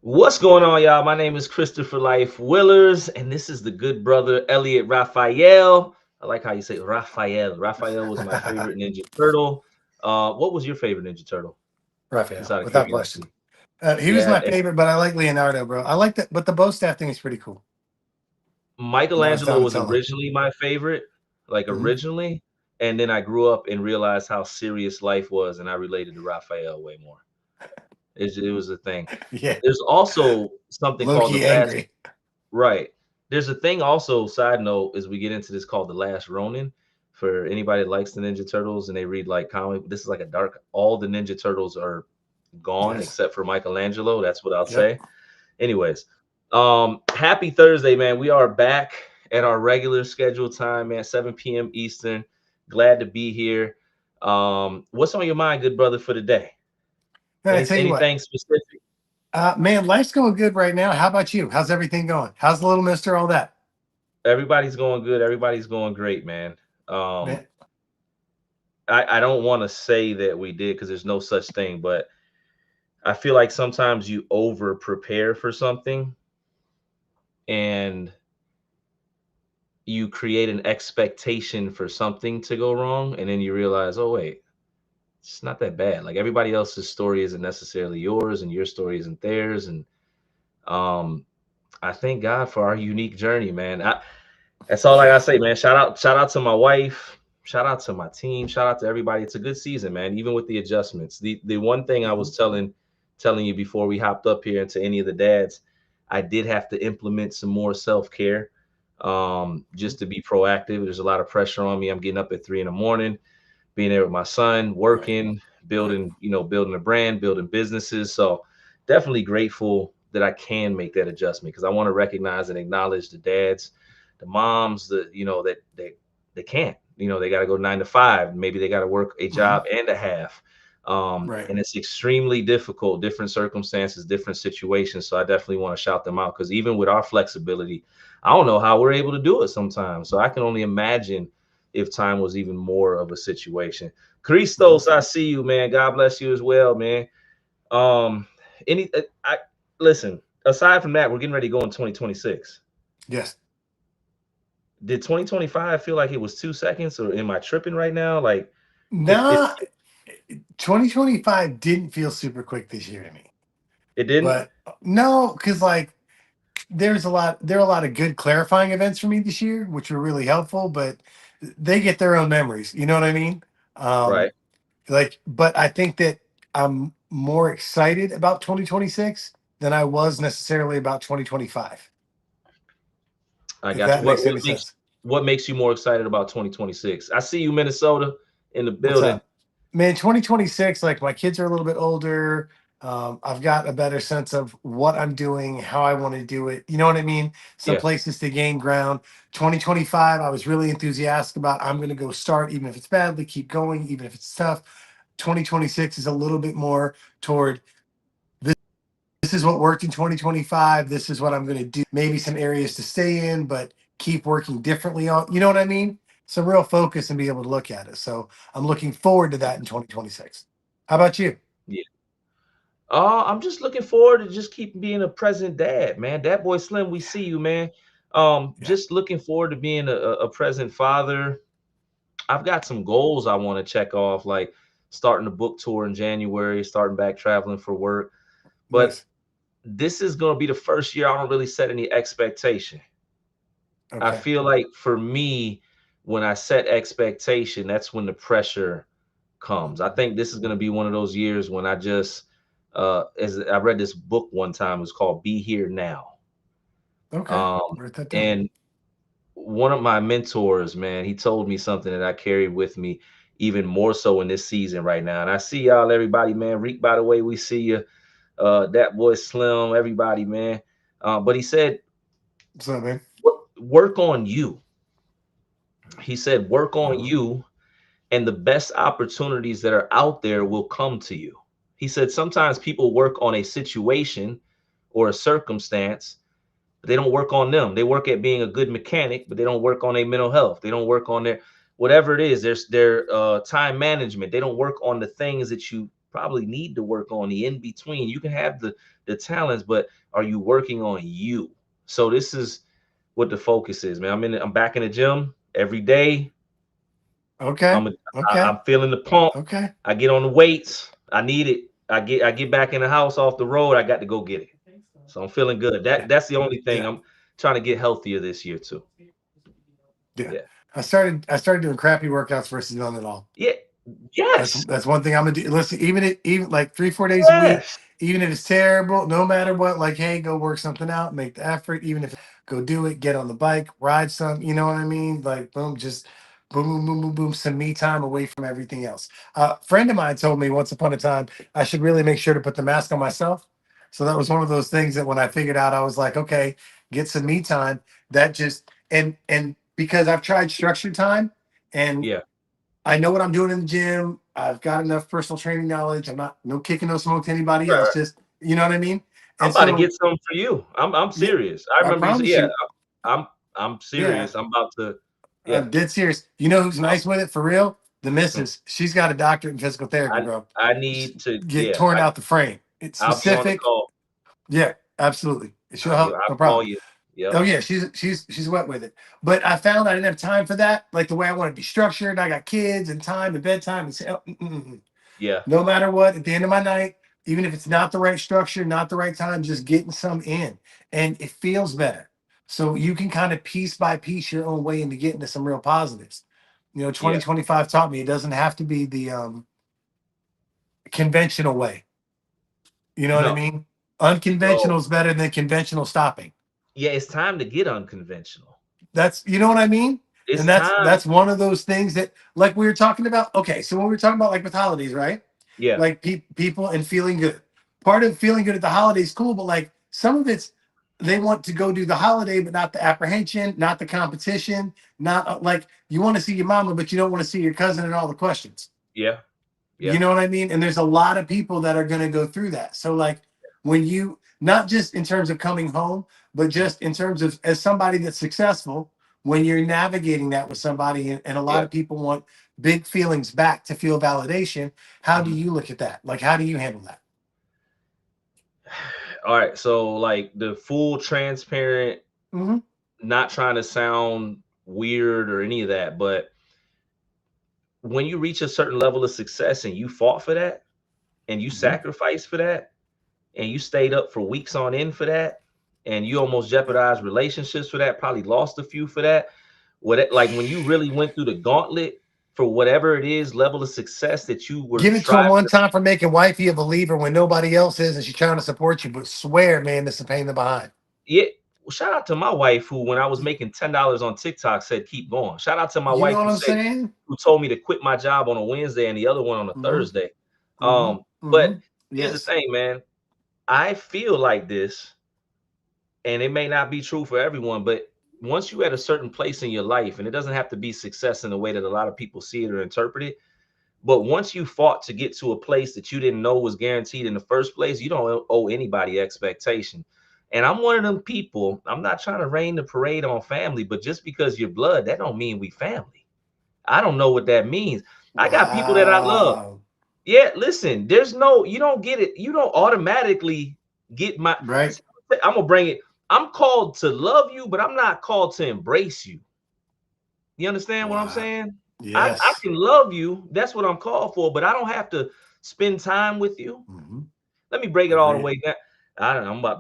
What's going on, y'all? My name is Christopher Life Willers, and this is the good brother Elliot Raphael. I like how you say Raphael. Raphael was my favorite Ninja Turtle. What was your favorite Ninja Turtle? Just Raphael, out of without question. curiosity. He was Yeah, my favorite, but I like Leonardo, bro. I like that, but the bow staff thing is pretty cool. It's Michelangelo was Donatello. originally my favorite, like Hmm. originally, and then I grew up and realized how serious life was, and I related to Raphael way more. It was a thing. Yeah, There's also something low called the key last. angry. Right. There's a thing also, side note, as we get into this called The Last Ronin. For anybody that likes the Ninja Turtles and they read like comic, this is like a dark, all the Ninja Turtles are gone Yes. except for Michelangelo. That's what I'll Yep. say. Anyways, happy Thursday, man. We are back at our regular scheduled time, man, 7 p.m. Eastern. Glad to be here. What's on your mind, good brother, for today? And I tell you what, Anything specific? man, life's going good right now. How about you? How's everything going? How's the little mister? All that, Everybody's going good. Everybody's going great, man. Um, man. I don't want to say that we did because there's no such thing, but I feel like sometimes you over prepare for something and you create an expectation for something to go wrong, and then you realize, oh wait, it's not that bad. Like everybody else's story isn't necessarily yours, and your story isn't theirs. And um, I thank God for our unique journey, man. That's all I Yeah. gotta say, man. Shout out to my wife. Shout out to my team. Shout out to everybody. It's a good season, man. Even with the adjustments. The one thing I Mhm. was telling you before we hopped up here into any of the dads, I did have to implement some more self care, just to be proactive. There's a lot of pressure on me. I'm getting up at 3 in the morning, being there with my son, Right. working, Right. building a brand, building businesses. So definitely grateful that I can make that adjustment because I want to recognize and acknowledge the dads, the moms, that they can't. They got to go 9 to 5. Maybe they got to work a Hmm. job and a half. Right. And it's extremely difficult, different circumstances, different situations. So I definitely want to shout them out because even with our flexibility, I don't know how we're able to do it sometimes. So I can only imagine if time was even more of a situation. Hmm. Christos, I see you, man. God bless you as well, man. Um, I listen. Aside from that, we're getting ready to go in 2026. Yes. Did 2025 feel like it was 2 seconds, or am I tripping right now? Like, it Nah, 2025 didn't feel super quick this year to me, it didn't. but no, because like there are a lot of good clarifying events for me this year, which were really helpful, but they get their own memories. You know what I mean? Right. But I think that I'm more excited about 2026 than I was necessarily about 2025, I if got you. that What makes what any makes sense. what makes you more excited about 2026? I see you, Minnesota, in the What's building. up? Man, 2026, like my kids are a little bit older. I've got a better sense of what I'm doing, how I want to do it. You know what I mean? Some Yeah. places to gain ground. 2025, I was really enthusiastic about. I'm going to go start, even if it's badly, keep going, even if it's tough. 2026 is a little bit more toward this is what worked in 2025. This is what I'm going to do. Maybe some areas to stay in, but keep working differently on. You know what I mean? Some real focus and be able to look at it. So I'm looking forward to that in 2026. How about you? Yeah. I'm just looking forward to just keep being a present dad, man. That boy Slim, we see you, man. Yeah. Just looking forward to being a present father. I've got some goals I want to check off, like starting a book tour in January, starting back traveling for work. But Nice. this is going to be the first year I don't really set any expectation. I Okay. feel like for me, when I set expectation, that's when the pressure comes. I think this is going to be one of those years when I just, as I read this book one time, it's called Be Here Now. Okay. Um, Write that down. and one of my mentors, man, he told me something that I carried with me even more so in this season right now. And I see y'all, everybody, man. Reek, by the way, we see you. That boy Slim, everybody, man. But he said, What's up, man? Work on you." He said, work on Hmm. you, and the best opportunities that are out there will come to you. He said, sometimes people work on a situation or a circumstance, but they don't work on them. They work at being a good mechanic, but they don't work on their mental health. They don't work on their whatever it is. There's their time management. They don't work on the things that you probably need to work on the in between. You can have the talents, but are you working on you? So this is what the focus is, man. I'm back in the gym every day. Okay. Okay. I'm feeling the pump. Okay. I get on the weights. I need it. I get back in the house off the road. I got to go get it. So I'm feeling good. Yeah. That's the only thing. Yeah. I'm trying to get healthier this year too. Yeah. Yeah. I started doing crappy workouts versus none at all. Yeah. Yes. That's one thing I'm gonna do. Listen, even like 3-4 days a week, Yes. even if it's terrible, no matter what, like, hey, go work something out, make the effort, even if go do it, get on the bike, ride some, you know what I mean? Like, boom, just boom, boom, boom, boom, boom, some me time away from everything else. A friend of mine told me once upon a time I should really make sure to put the mask on myself. So that was one of those things that when I figured out, I was like, okay, get some me time. That just and because I've tried structured time and Yeah. I know what I'm doing in the gym. I've got enough personal training knowledge. I'm not no kicking no smoke to anybody Right, else. right. Just you know what I mean. I'm And about to so get something for you. I'm yeah, serious. I I remember you said, promise yeah, you. I'm I'm Yeah, serious. I'm about to, yeah. I'm dead serious. You know who's I'm, nice with it for real? The mm, missus. She's got a doctorate in physical therapy, I bro. I need to, Get yeah. torn out the frame. It's I'll be on the specific. call. Yeah, absolutely. She'll help. I'll No call problem. you. Yep. Oh yeah, she's wet with it. But I found I didn't have time for that. Like the way I want to be structured. I got kids and time and bedtime and Yeah. no matter what, at the end of my night, even if it's not the right structure, not the right time, just getting some in. And it feels better. So you can kind of piece by piece your own way into getting to some real positives. You know, Yeah. 2025 taught me it doesn't have to be the conventional way. You know what I No. mean? So Unconventional is better than conventional stopping. yeah, it's time to get unconventional. That's you know what I mean? And It's that's time. that's one of those things that like we were talking about. Okay, so when we were talking about like with holidays, right? Yeah. Like people and feeling good. Part of feeling good at the holidays cool, but like some of it's they want to go do the holiday, but not the apprehension, not the competition, not like you want to see your mama, but you don't want to see your cousin and all the questions. Yeah. You Yeah. know what I mean? And there's a lot of people that are going to go through that. So like when you not just in terms of coming home, but Mhm. just in terms of as somebody that's successful, when you're navigating that with somebody and a lot Yeah. of people want big feelings back to feel validation, how do Mhm. you look at that? Like how do you handle that? All right. So like the full transparent, Mm-hmm. not trying to sound weird or any of that, but when you reach a certain level of success and you fought for that and you Mm-hmm. sacrificed for that and you stayed up for weeks on end for that and you almost Yeah. jeopardized relationships for that, probably lost a few for that. Like when you really went through the gauntlet for whatever it is, level of success that you were Give it to him striving one to, time for making wifey a believer when nobody else is and she's trying to support you, but swear, man, this is a pain in the behind. yeah. Well, shout out to my wife who, when I was making $10 on TikTok, said keep going. Shout out to my You know wife what I'm saying? who told me to quit my job on a Wednesday and the other one on a Mm-hmm. Thursday. Mm-hmm. But Mm-hmm. here's the Yes. thing, man. I feel like this, and it may not be true for everyone, but once you're at a certain place in your life, and it doesn't have to be success in the way that a lot of people see it or interpret it, but once you fought to get to a place that you didn't know was guaranteed in the first place, you don't owe anybody expectation. And I'm one of them people. I'm not trying to rain the parade on family, but just because you're blood, that don't mean we family. I don't know what that means. I got people that I love. Wow. Yeah, listen, there's no, you don't get it. You don't automatically get my, Right. I'm gonna bring it. I'm called to love you, but I'm not called to embrace you. You understand what I'm Wow. saying? I Yes. can love you. That's what I'm called for, but I don't have to spend time with you. Mm-hmm. Let me break it all the Agreed. way down. I don't know.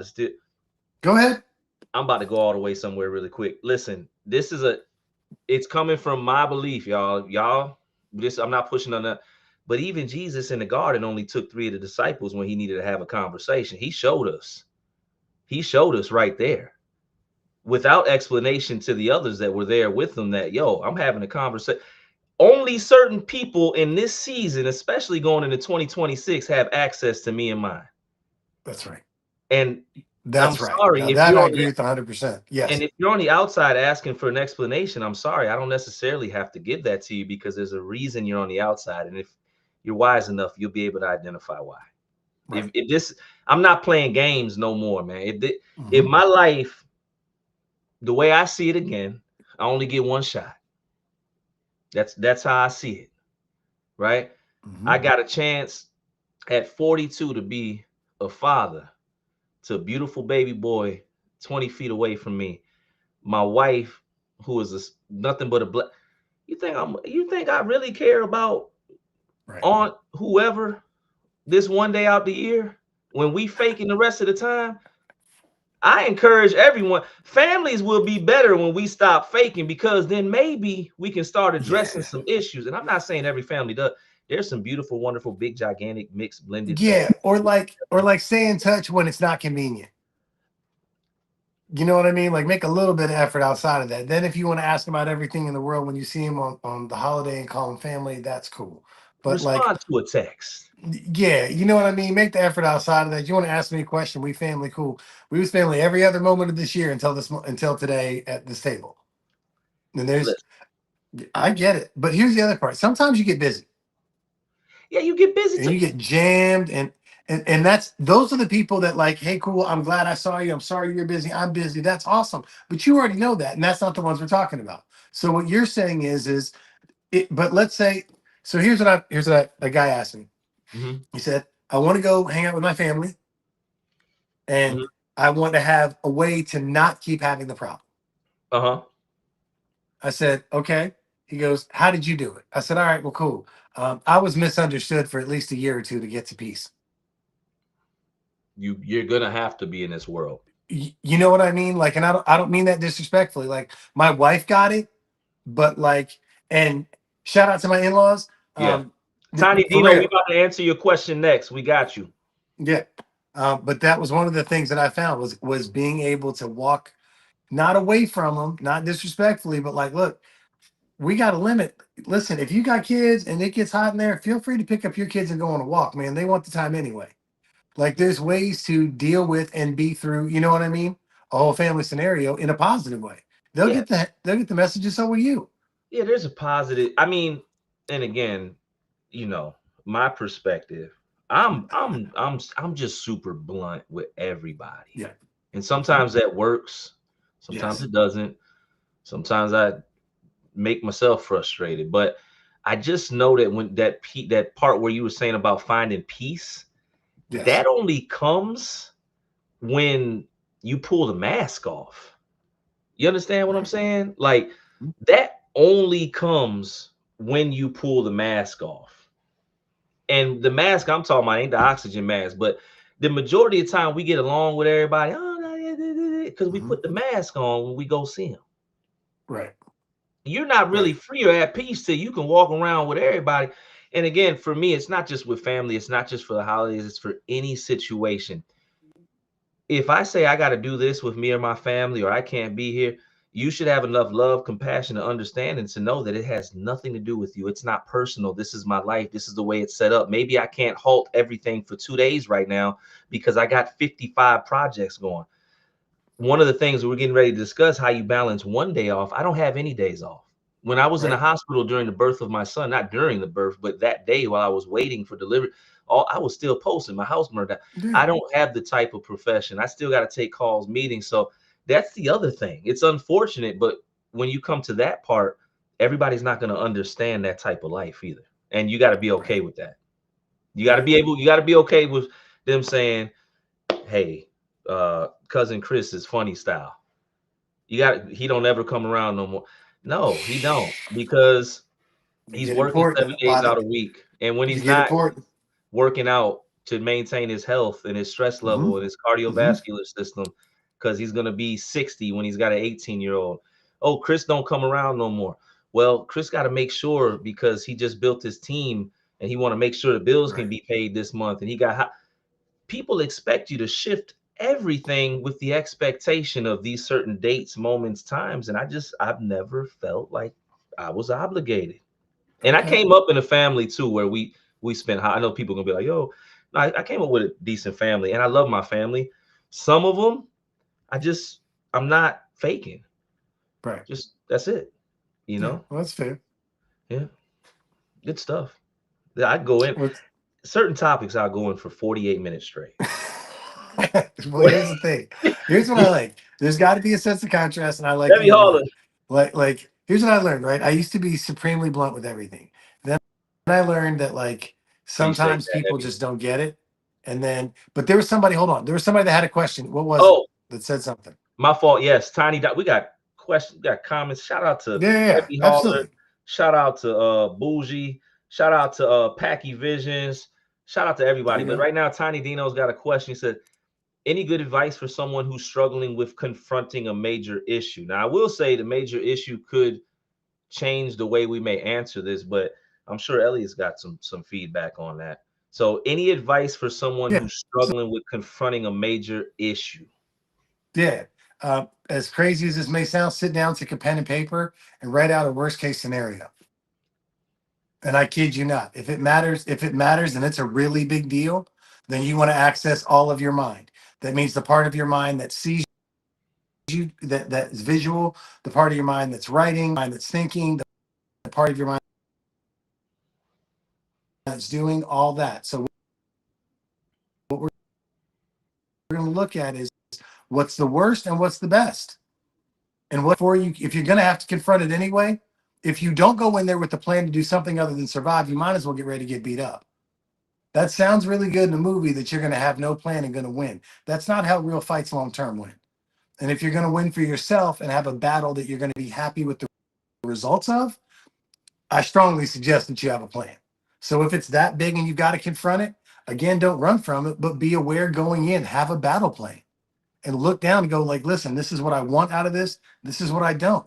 Go ahead. I'm about to go all the way somewhere really quick. Listen, it's coming from my belief, y'all. This I'm not pushing on that. But even Jesus in the garden only took three of the disciples when he needed to have a conversation. He showed us. He showed us right there, without explanation to the others that were there with them, that yo, I'm having a conversation. Only certain people in this season, especially going into 2026, have access to me and mine. That's right. And I'm That's right. sorry Now if that you're I on agree with 100%. Yes. the outside asking for an explanation. I'm sorry, I don't necessarily have to give that to you because there's a reason you're on the outside, and if you're wise enough, you'll be able to identify why. Right. If this, I'm not playing games no more, man. If Mm-hmm. my life, the way I see it again, I only get one shot. That's how I see it, right? Mm-hmm. I got a chance. at 42 to be a father to a beautiful baby boy 20 feet away from me. My wife, who is nothing but a black. You think I really care about Right. on whoever this one day out the year when we faking the rest of the time? I encourage everyone. Families will be better when we stop faking because then maybe we can start addressing Yeah. some issues. And I'm not saying every family does. There's some beautiful, wonderful, big, gigantic, mixed, blended families. Yeah. Or like stay in touch when it's not convenient. You know what I mean? Like make a little bit of effort outside of that. Then if you want to ask about everything in the world when you see them on the holiday and call them family, that's cool. But like, Respond to a text. yeah, you know what I mean? Make the effort outside of that. You want to ask me a question, we family, cool. We was family every other moment of this year until until today at this table. And there's Listen, I get it. But here's the other part. Sometimes you get busy yeah, you get busy and too. you get jammed and that's those are the people that like, hey, cool, I'm glad I saw you. I'm sorry you're busy. I'm busy. That's awesome. But you already know that, and that's not the ones we're talking about. So what you're saying is it, but let's say, so here's what a guy asked me. Hmm. He said, I want to go hang out with my family and Hmm. I want to have a way to not keep having the problem. Uh-huh. I said, okay. He goes, how did you do it? I said, all right, well, cool. I was misunderstood for at least a year or two to get to peace. You're gonna have to be in this world. You know what I mean? Like, and I don't mean that disrespectfully. Like, my wife got it, but like, and shout out to my in-laws. Yeah. Um, Tiny for Dino, we real, about to answer your question next. We got you. yeah. But that was one of the things that I found was being able to walk not away from them, not disrespectfully, but like, look, we got a limit. Listen, if you got kids and it gets hot in there, feel free to pick up your kids and go on a walk, man. They want the time anyway. Like there's ways to deal with and be through, you know what I mean? A whole family scenario in a positive way. Yeah. They'll get the message and so will you. Yeah, there's a positive. I mean, and again, you know, my perspective. I'm just super blunt with everybody. Yeah. And Mhm. sometimes that works. Sometimes Yes. it doesn't. Sometimes I make myself frustrated, but I just know that when that part where you were saying about finding peace, Yes. that only comes when you pull the mask off. You understand what I'm Right. saying? Like Mhm. that only comes when you pull the mask off. And the mask I'm talking about ain't the oxygen mask, but the majority of the time we get along with everybody. Oh, no, because we Mhm. put the mask on when we go see them. Right. You're not really Right. free or at peace till you can walk around with everybody. And again, for me, it's not just with family, it's not just for the holidays, it's for any situation. If I say I got to do this with me or my family, or I can't be here, you should have enough love, compassion, and understanding to know that it has nothing to do with you. It's not personal. This is my life. This is the way it's set up. Maybe I can't halt everything for 2 days right now because I got 55 projects going. One of the things we're getting ready to discuss how you balance one day off. I don't have any days off. When I was in the Right. hospital during the birth of my son, not during the birth, but that day while I was waiting for delivery, all I was still posting. My house burned down. I Yeah. don't have the type of profession. I still got to take calls, meetings. So that's the other thing. It's unfortunate, but when you come to that part, everybody's not going to understand that type of life either. And you got to be okay Right. with that. Right. You got to be okay with them saying, hey, cousin Chris is funny style. He don't ever come around no more. No, he don't because You he's get working important. 7 days out a week. And when You he's get not important. working out to maintain his health and his stress Hmm. level and his Hmm. cardiovascular system, because he's gonna be 60 when he's got an 18-year-old. Oh, Chris don't come around no more. Well, Chris got to make sure because he just built his team and he want to make sure the bills can Right. be paid this month. And people expect you to shift everything with the expectation of these certain dates, moments, times. And I've never felt like I was obligated. And I Okay. came up in a family too where we spent. I know people are gonna be like, "Yo," no, I came up with a decent family, and I love my family. Some of them, I'm not faking. Right. Just that's it. You Yeah. know, Well, that's fair. yeah, good stuff. Yeah, I go in What's certain topics. I'll go in for 48 minutes straight. well, here's the thing. Here's what I like. There's got to be a sense of contrast, and I like Debbie being blunt. Holler. Here's what I learned. Right, I used to be supremely blunt with everything. Then I learned that like Appreciate Sometimes that, people Eddie. just don't get it. And then, but there was somebody, hold on, there was somebody that had a question. What was it Oh, that said something? my fault. Yes, Tiny Dot. We got questions, we got comments. Shout out to Yeah, yeah, yeah, Heavy Hauler. absolutely. Shout out to Bougie. Shout out to Packy Visions. Shout out to There everybody. you But go. right now, Tiny Dino's got a question. He said, any good advice for someone who's struggling with confronting a major issue? Now, I will say the major issue could change the way we may answer this, but I'm sure Elliot's got some feedback on that. So, any advice for someone Yeah. who's So, struggling with confronting a major issue? yeah. As crazy as this may sound, sit down, take a pen and paper, and write out a worst case scenario. And I kid you not, if it matters and it's a really big deal, then you want to access all of your mind. That means the part of your mind that sees you, that is visual, the part of your mind that's writing, mind that's thinking, the part of your mind that's doing all that. So what we're going to look at is what's the worst and what's the best. And what for you, if you're going to have to confront it anyway, if you don't go in there with the plan to do something other than survive, you might as well get ready to get beat up. That sounds really good in a movie that you're going to have no plan and going to win. That's not how real fights long term win. And if you're going to win for yourself and have a battle that you're going to be happy with the results of, I strongly suggest that you have a plan. So if it's that big and you've got to confront it, again, don't run from it, but be aware going in, have a battle plan and look down and go like, listen, this is what I want out of this. This is what I don't.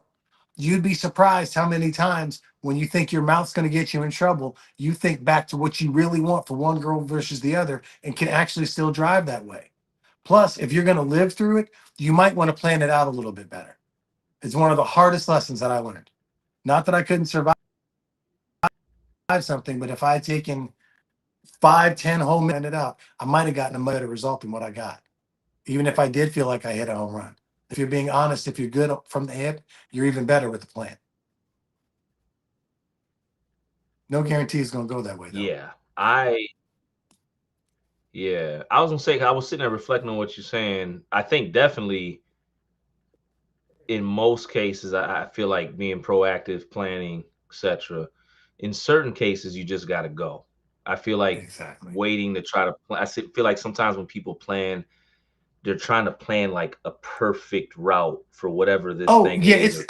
You'd be surprised how many times when you think your mouth's going to get you in trouble, you think back to what you really want for one girl versus the other and can actually still drive that way. Plus, if you're going to live through it, you might want to plan it out a little bit better. It's one of the hardest lessons that I learned. Not that I couldn't survive something, but if I had taken 5, 10 whole minutes out, I might have gotten a better result than what I got. Even if I did feel like I hit a home run. If you're being honest, if you're good from the hip, you're even better with the plan. No guarantee it's going to go that way, though. Yeah, yeah, I was gonna say I was sitting there reflecting on what you're saying. I think definitely in most cases, I feel like being proactive, planning, etc. In certain cases, you just got to go. I feel like Exactly. waiting to try to plan. Feel like sometimes when people plan, they're trying to plan like a perfect route for whatever this Oh, thing yeah, is. Or,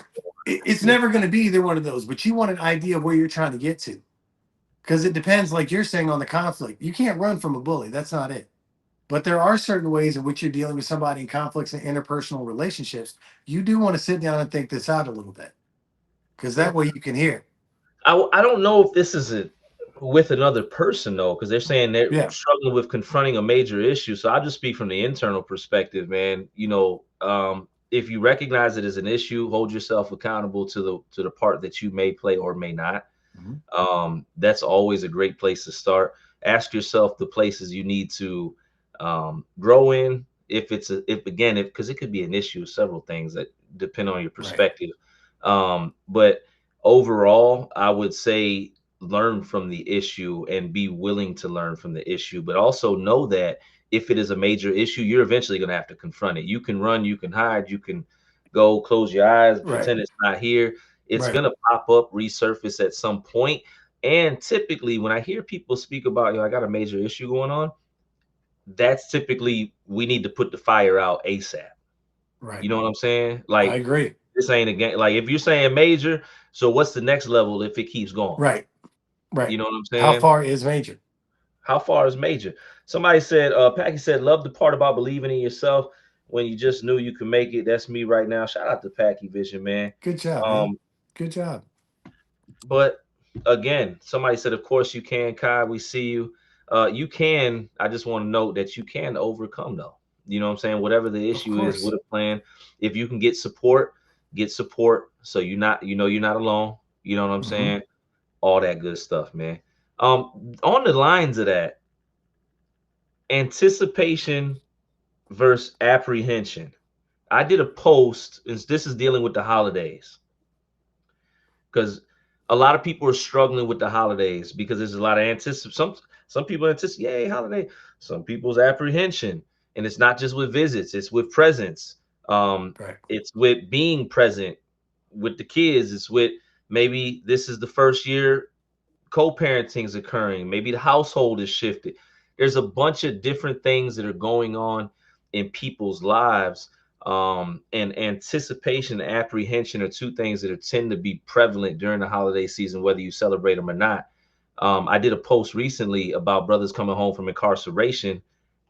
it's you never going to be either one of those, but you want an idea of where you're trying to get to. Because it depends, like you're saying, on the conflict. You can't run from a bully. That's not it. But there are certain ways in which you're dealing with somebody in conflicts and interpersonal relationships. You do want to sit down and think this out a little bit because know, that way you can hear. I don't know if this is with another person though, because they're saying they're Yeah. struggling with confronting a major issue. So I'll just speak from the internal perspective, man. If you recognize it as an issue, hold yourself accountable to the part that you may play or may not. Mhm. That's always a great place to start. Ask yourself the places you need to grow in. If again, if because it could be an issue of several things that depend on your Right. perspective. But overall, I would say learn from the issue and be willing to learn from the issue, but also know that if it is a major issue, you're eventually going to have to confront it. You can run, you can hide, you can go close your eyes, Right. pretend it's not here. It's Right. going to pop up, resurface at some point. And typically, when I hear people speak about, I got a major issue going on, that's typically we need to put the fire out ASAP. Right. You know what I'm saying? I Like, agree. this ain't a game. Like, if you're saying major, so what's the next level if it keeps going? Right. Right. You know what I'm How saying? far is major? How far is major? Somebody said, Packy said, love the part about believing in yourself when you just knew you could make it. That's me right now. Shout out to Packy Vision, man. Good job, man. Um, Good job. but again, somebody said, of course you can, Kai. We see you. You can. I just want to note that you can overcome, though. You know what I'm saying? Whatever the Of issue is with course. a plan, if you can get support. So you're not alone. You know what I'm Hmm. saying? All that good stuff, man. On the lines of that, anticipation versus apprehension. I did a post, and this is dealing with the holidays, because a lot of people are struggling with the holidays because there's a lot of anticipation. Some people anticipate, yay, holiday. Some people's apprehension, and it's not just with visits; it's with presents. Right. It's with being present with the kids. It's with maybe this is the first year co-parenting is occurring, maybe the household is shifted. There's a bunch of different things that are going on in people's lives. And anticipation and apprehension are two things that are tend to be prevalent during the holiday season, whether you celebrate them or not. I did a post recently about brothers coming home from incarceration,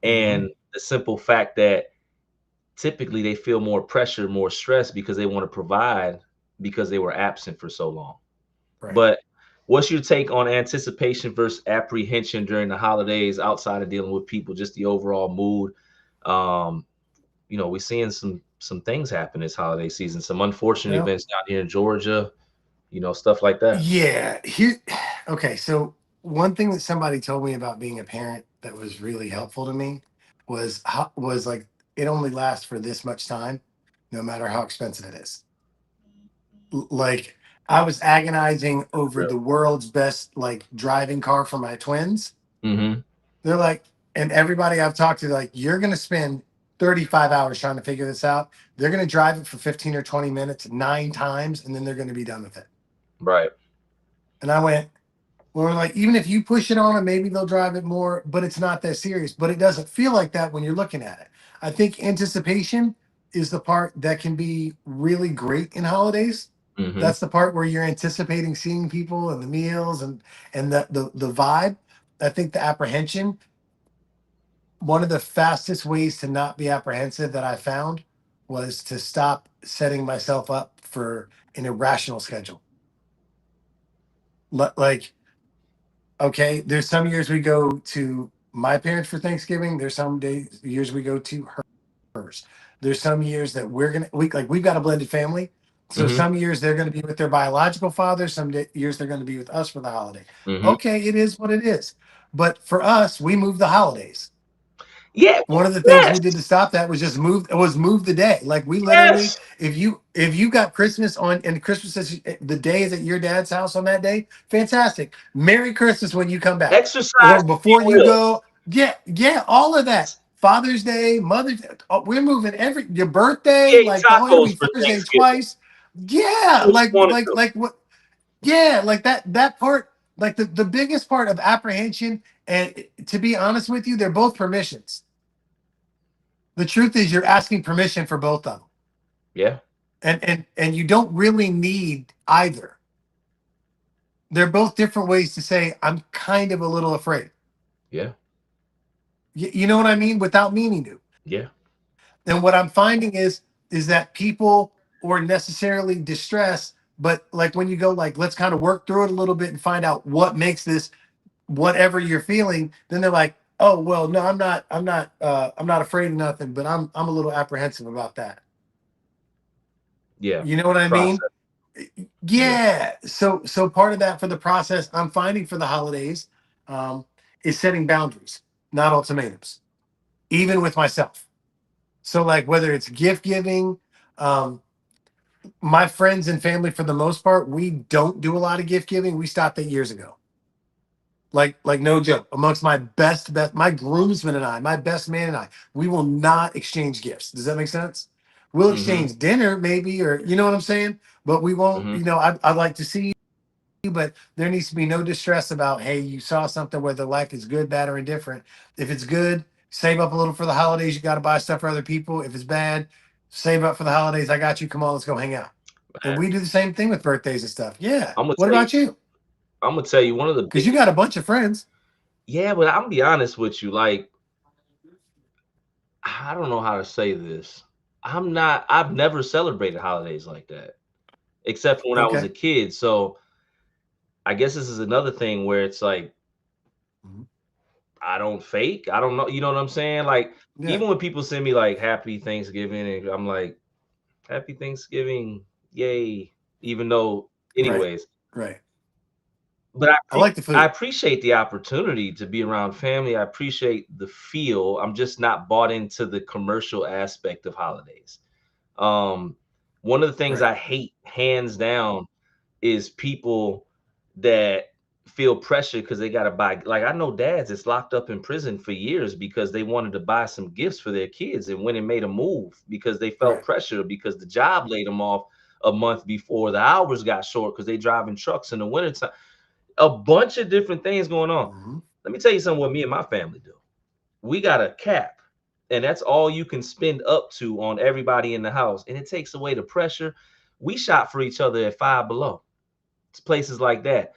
Hmm. and the simple fact that typically they feel more pressure, more stress because they want to provide because they were absent for so long. Right. But what's your take on anticipation versus apprehension during the holidays outside of dealing with people, just the overall mood? Um, we're seeing some things happen this holiday season, some unfortunate Well, events down here in Georgia, stuff like that. yeah. Okay. So one thing that somebody told me about being a parent that was really helpful to me was like it only lasts for this much time, no matter how expensive it is. Like I was agonizing over Real. the world's best like driving car for my twins. Mm-hmm. They're like, and everybody I've talked to, like, you're gonna spend 35 hours trying to figure this out. They're gonna drive it for 15 or 20 minutes 9 times, and then they're gonna be done with it. Right. And I went, well, we're like, even if you push it on them, maybe they'll drive it more, but it's not that serious. But it doesn't feel like that when you're looking at it. I think anticipation is the part that can be really great in holidays. Mm-hmm. That's the part where you're anticipating seeing people and the meals and the vibe. I think the apprehension, one of the fastest ways to not be apprehensive that I found was to stop setting myself up for an irrational schedule. Like, okay, there's some years we go to my parents for Thanksgiving. There's some years we go to hers. There's some years that we've got a blended family. So Mm-hmm. some years they're gonna be with their biological father, years they're gonna be with us for the holiday. Mm-hmm. Okay, it is what it is. But for us, we move the holidays. Yeah. One of the things we Yes. did to stop that was just move the day. Like we literally, Yes. if you got Christmas on and Christmas is the day is at your dad's house on that day, fantastic. Merry Christmas when you come back. Exercise, Or if you before you will. go. Yeah, yeah, all of that. Father's Day, Mother's Day, we're moving your We birthday, ate like oh, it'll tacos be for Thursday Thanksgiving. twice. Yeah, What you want to do? like what yeah, like that part, like the biggest part of apprehension, and to be honest with you, they're both permissions. The truth is you're asking permission for both of them. Yeah. And you don't really need either. They're both different ways to say I'm kind of a little afraid. Yeah. You know what I mean? Without meaning to. Yeah. And what I'm finding is that people or necessarily distress, but like when you go like let's kind of work through it a little bit and find out what makes this whatever you're feeling, then they're like, oh well, no, I'm not afraid of nothing, but I'm a little apprehensive about that. Yeah. You know what I mean? Process. Yeah. Yeah. So part of that for the process I'm finding for the holidays um, is setting boundaries, not ultimatums, even with myself. So like whether it's gift giving, um, my friends and family for the most part, we don't do a lot of gift giving. We stopped that years ago. Like no joke. Amongst my groomsmen and I, my best man and I, we will not exchange gifts. Does that make sense? We'll Mm-hmm. exchange dinner maybe, or you know what I'm saying, but we won't. Mm-hmm. I'd like to see you, but there needs to be no distress about, hey, you saw something, whether life is good, bad, or indifferent. If it's good, save up a little for the holidays. You got to buy stuff for other people. If it's bad, save up for the holidays. I got you. Come on, let's go hang out. And we do the same thing with birthdays and stuff. Yeah. I'm gonna What tell you. about you? I'm gonna tell you one of the Because you biggest. got a bunch of friends. Yeah, but I'm gonna be honest with you. Like, I don't know how to say this. I'm not. I've never celebrated holidays like that, except for when I was a Okay. kid. So I guess this is another thing where it's like Mhm. I don't fake. I don't know. You know what I'm saying? Like, Yeah. even when people send me like Happy Thanksgiving, and I'm like, Happy Thanksgiving, yay. Even though, Right. anyways. Right. But I like the I food. appreciate the opportunity to be around family. I appreciate the feel. I'm just not bought into the commercial aspect of holidays. Um, One of the things Right. I hate hands down is people that feel pressure because they got to buy. Like, I know dads that's locked up in prison for years because they wanted to buy some gifts for their kids and went and made a move because they felt Right. pressure because the job laid them off a month before, the hours got short because they driving trucks in the wintertime. A bunch of different things going on. Mm-hmm. Let me tell you something what me and my family do. We got a cap, and that's all you can spend up to on everybody in the house. And it takes away the pressure. We shop for each other at Five Below. It's places like that.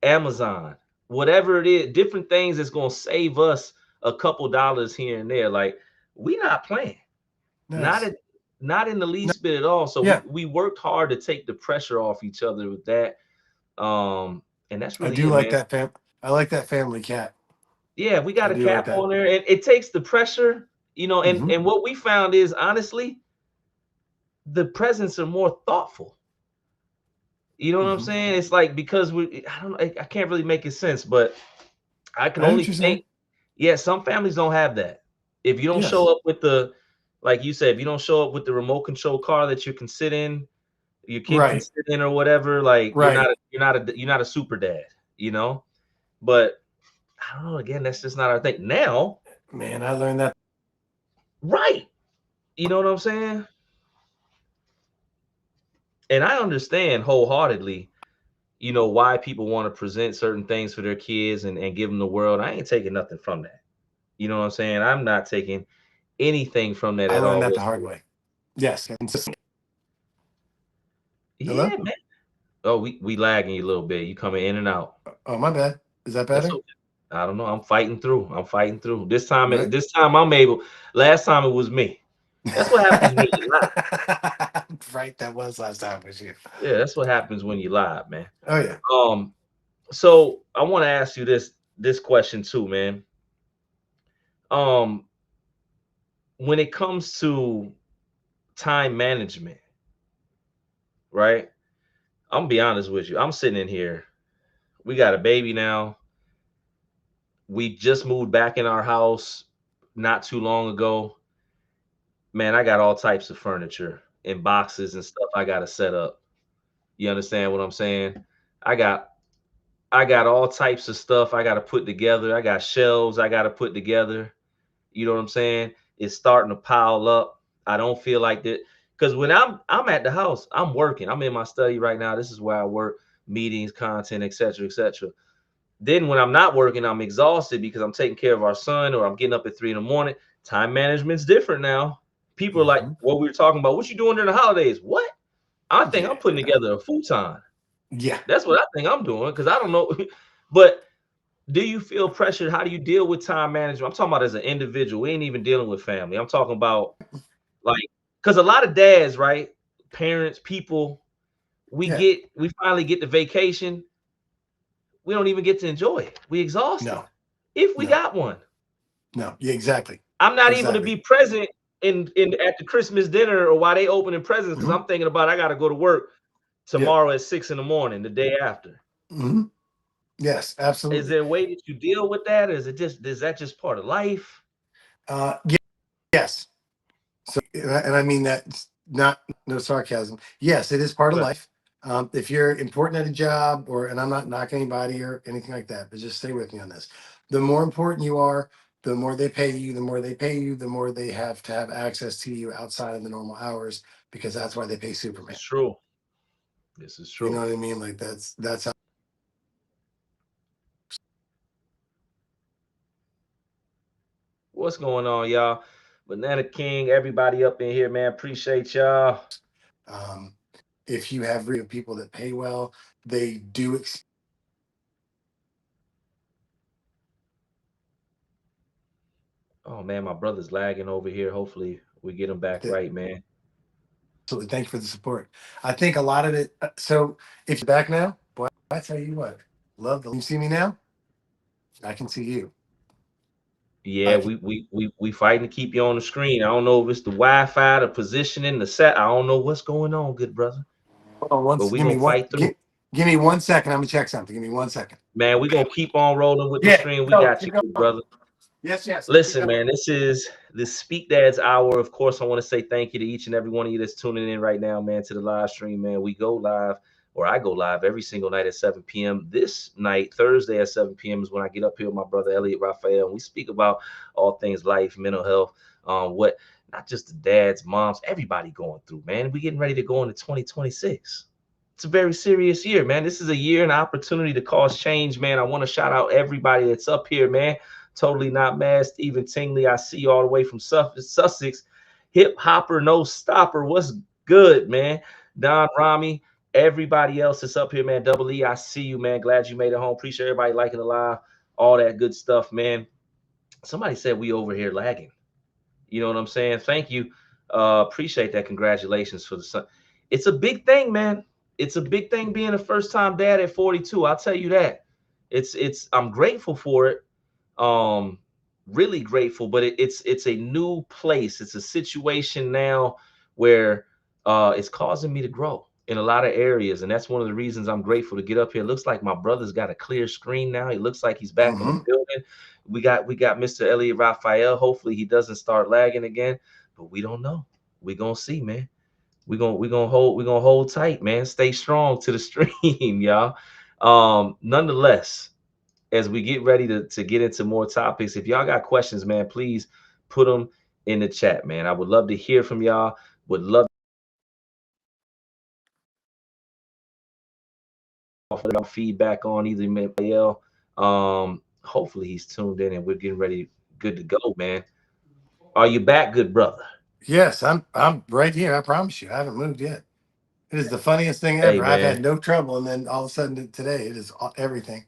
Amazon, whatever it is, different things that's gonna save us a couple dollars here and there. Like we not playing. Not Nice. at not in the No, least bit at all. So yeah, we worked hard to take the pressure off each other with that. And that's I really do it, like man. that I like that family cat. Yeah, we I got a do like cap that. on there, and it takes the pressure, and Mm-hmm. and what we found is honestly, the presents are more thoughtful. You know what I'm Mm-hmm. saying? It's like because I don't know, I can't really make it sense, but I can I know what only you're saying. think, yeah, some families don't have that. If you don't Yes. show up with the, like you said, if you don't show up with the remote control car that you can sit in, your kid can Right. sit in or whatever, like Right. you're not a super dad, you know. But I don't know. Again, that's just not our thing now, Man, I learned that. right? You know what I'm saying? And I understand wholeheartedly, why people want to present certain things for their kids and give them the world. I ain't taking nothing from that. You know what I'm saying? I'm not taking anything from that I at learned all that the hard whatsoever. way. Yes. And Yeah, hello. man. Oh, we lagging you a little bit. You coming in and out. Oh, my bad. Is that That's better? okay. I don't know. I'm fighting through. I'm fighting through. Right. This time I'm able. Last time it was me. That's what happens when you lie. Right. That was last time was you. Yeah, that's what happens when you lie, man. Oh yeah. Um, so I want to ask you this question too, man. Um, when it comes to time management, right? I'm gonna be honest with you. I'm sitting in here. We got a baby now. We just moved back in our house not too long ago. Man, I got all types of furniture and boxes and stuff I got to set up. You understand what I'm saying? I got I got all types of stuff I got to put together. I got shelves I got to put together. You know what I'm saying? It's starting to pile up. I don't feel like that because when I'm at the house, I'm working. I'm in my study right now. This is where I work, meetings, content, etc., etc. Then when I'm not working, I'm exhausted because I'm taking care of our son or I'm getting up at 3 in the morning. Time management's different now. People are like, Hmm. what we were talking about. What you doing during the holidays? What? I think I'm Yeah. putting together a futon. Yeah. That's what I think I'm doing because I don't know. But do you feel pressured? How do you deal with time management? I'm talking about as an individual. We ain't even dealing with family. I'm talking about like because a lot of dads, right? Parents, people, Yeah. we finally get the vacation. We don't even get to enjoy it. We exhausted. No. If we No. got one. No. Yeah. Exactly. I'm not able to Exactly. be present in at the Christmas dinner or while they opening presents because Hmm. I'm thinking about I gotta go to work Yep. tomorrow at 6 in the morning, the day after. Hmm. Yes. Is Absolutely. there a way that you deal with that? Or is that just part of life? Yeah. Yes. So, and I mean that not no sarcasm. Yes, it is part of Okay. life. If you're important at a job, and I'm not knocking anybody or anything like that, but just stay with me on this. The more important you are, the more they pay you. The more they pay you, the more they have to have access to you outside of the normal hours, because that's why they pay Superman. It's true. This is You know true. what I mean? Like that's how. What's going on, y'all? Banana King, everybody up in here, man. Appreciate y'all. Um, if you have real people that pay well, they do. Oh man, my brother's lagging over here. Hopefully we get him back right, man. Absolutely. Thank you for the support. I think a lot of it. So if you're back now, boy, I tell you what, love the. You see me now? I can see you. Yeah, I can. we fighting to keep you on the screen. I don't know if it's the Wi-Fi, the positioning, the set. I don't know what's going on, good brother. Hold on But once. we Give me gonna one. fight through. Give me 1 second. I'm gonna check something. Give me 1 second. Man, we gonna keep on rolling with the Yeah. stream. We Go. got you, Keep good going. brother. Yes. Yes. Keep Listen, going. man, this is the Speak Dad's Hour. Of course, I want to say thank you to each and every one of you that's tuning in right now, man, to the live stream, man. We go live, or I go live every single night at 7 p.m. This night, Thursday at 7 p.m., is when I get up here with my brother Elliot Raphael, and we speak about all things life, mental health, what not just the dads, moms, everybody going through, man. We getting ready to go into 2026. it's a very serious year, man. This is a year and opportunity to cause change, man. I want to shout out everybody that's up here, man. Totally Not Mad, Stephen Tingley. I see you all the way from Sussex. Hip Hopper, No Stopper. What's good, man? Don Rami, everybody else that's up here, man. Double E, I see you, man. Glad you made it home. Appreciate everybody liking the live, all that good stuff, man. Somebody said we over here lagging. You know what I'm saying? Thank you. Appreciate that. Congratulations for the son. It's a big thing, man. It's a big thing being a first time dad at 42. I'll tell you that. It's I'm grateful for it. Um, really grateful, but it's a new place. It's a situation now where it's causing me to grow in a lot of areas, and that's one of the reasons I'm grateful to get up here. It looks like my brother's got a clear screen now. He looks like he's back in the building. We got Mr. Elliot Raphael. Hopefully he doesn't start lagging again, but we don't know. We gonna see, man. We gonna hold tight, man. Stay strong to the stream, y'all. Nonetheless, as we get ready to get into more topics, if y'all got questions, man, please put them in the chat, man. I would love to hear from y'all. Would love feedback on either Mail. Hopefully he's tuned in and we're getting ready, good to go, man. Are you back, good brother? Yes, I'm right here. I promise you, I haven't moved yet. It is the funniest thing Hey, ever. I've man. had no trouble, and then all of a sudden today, it is everything.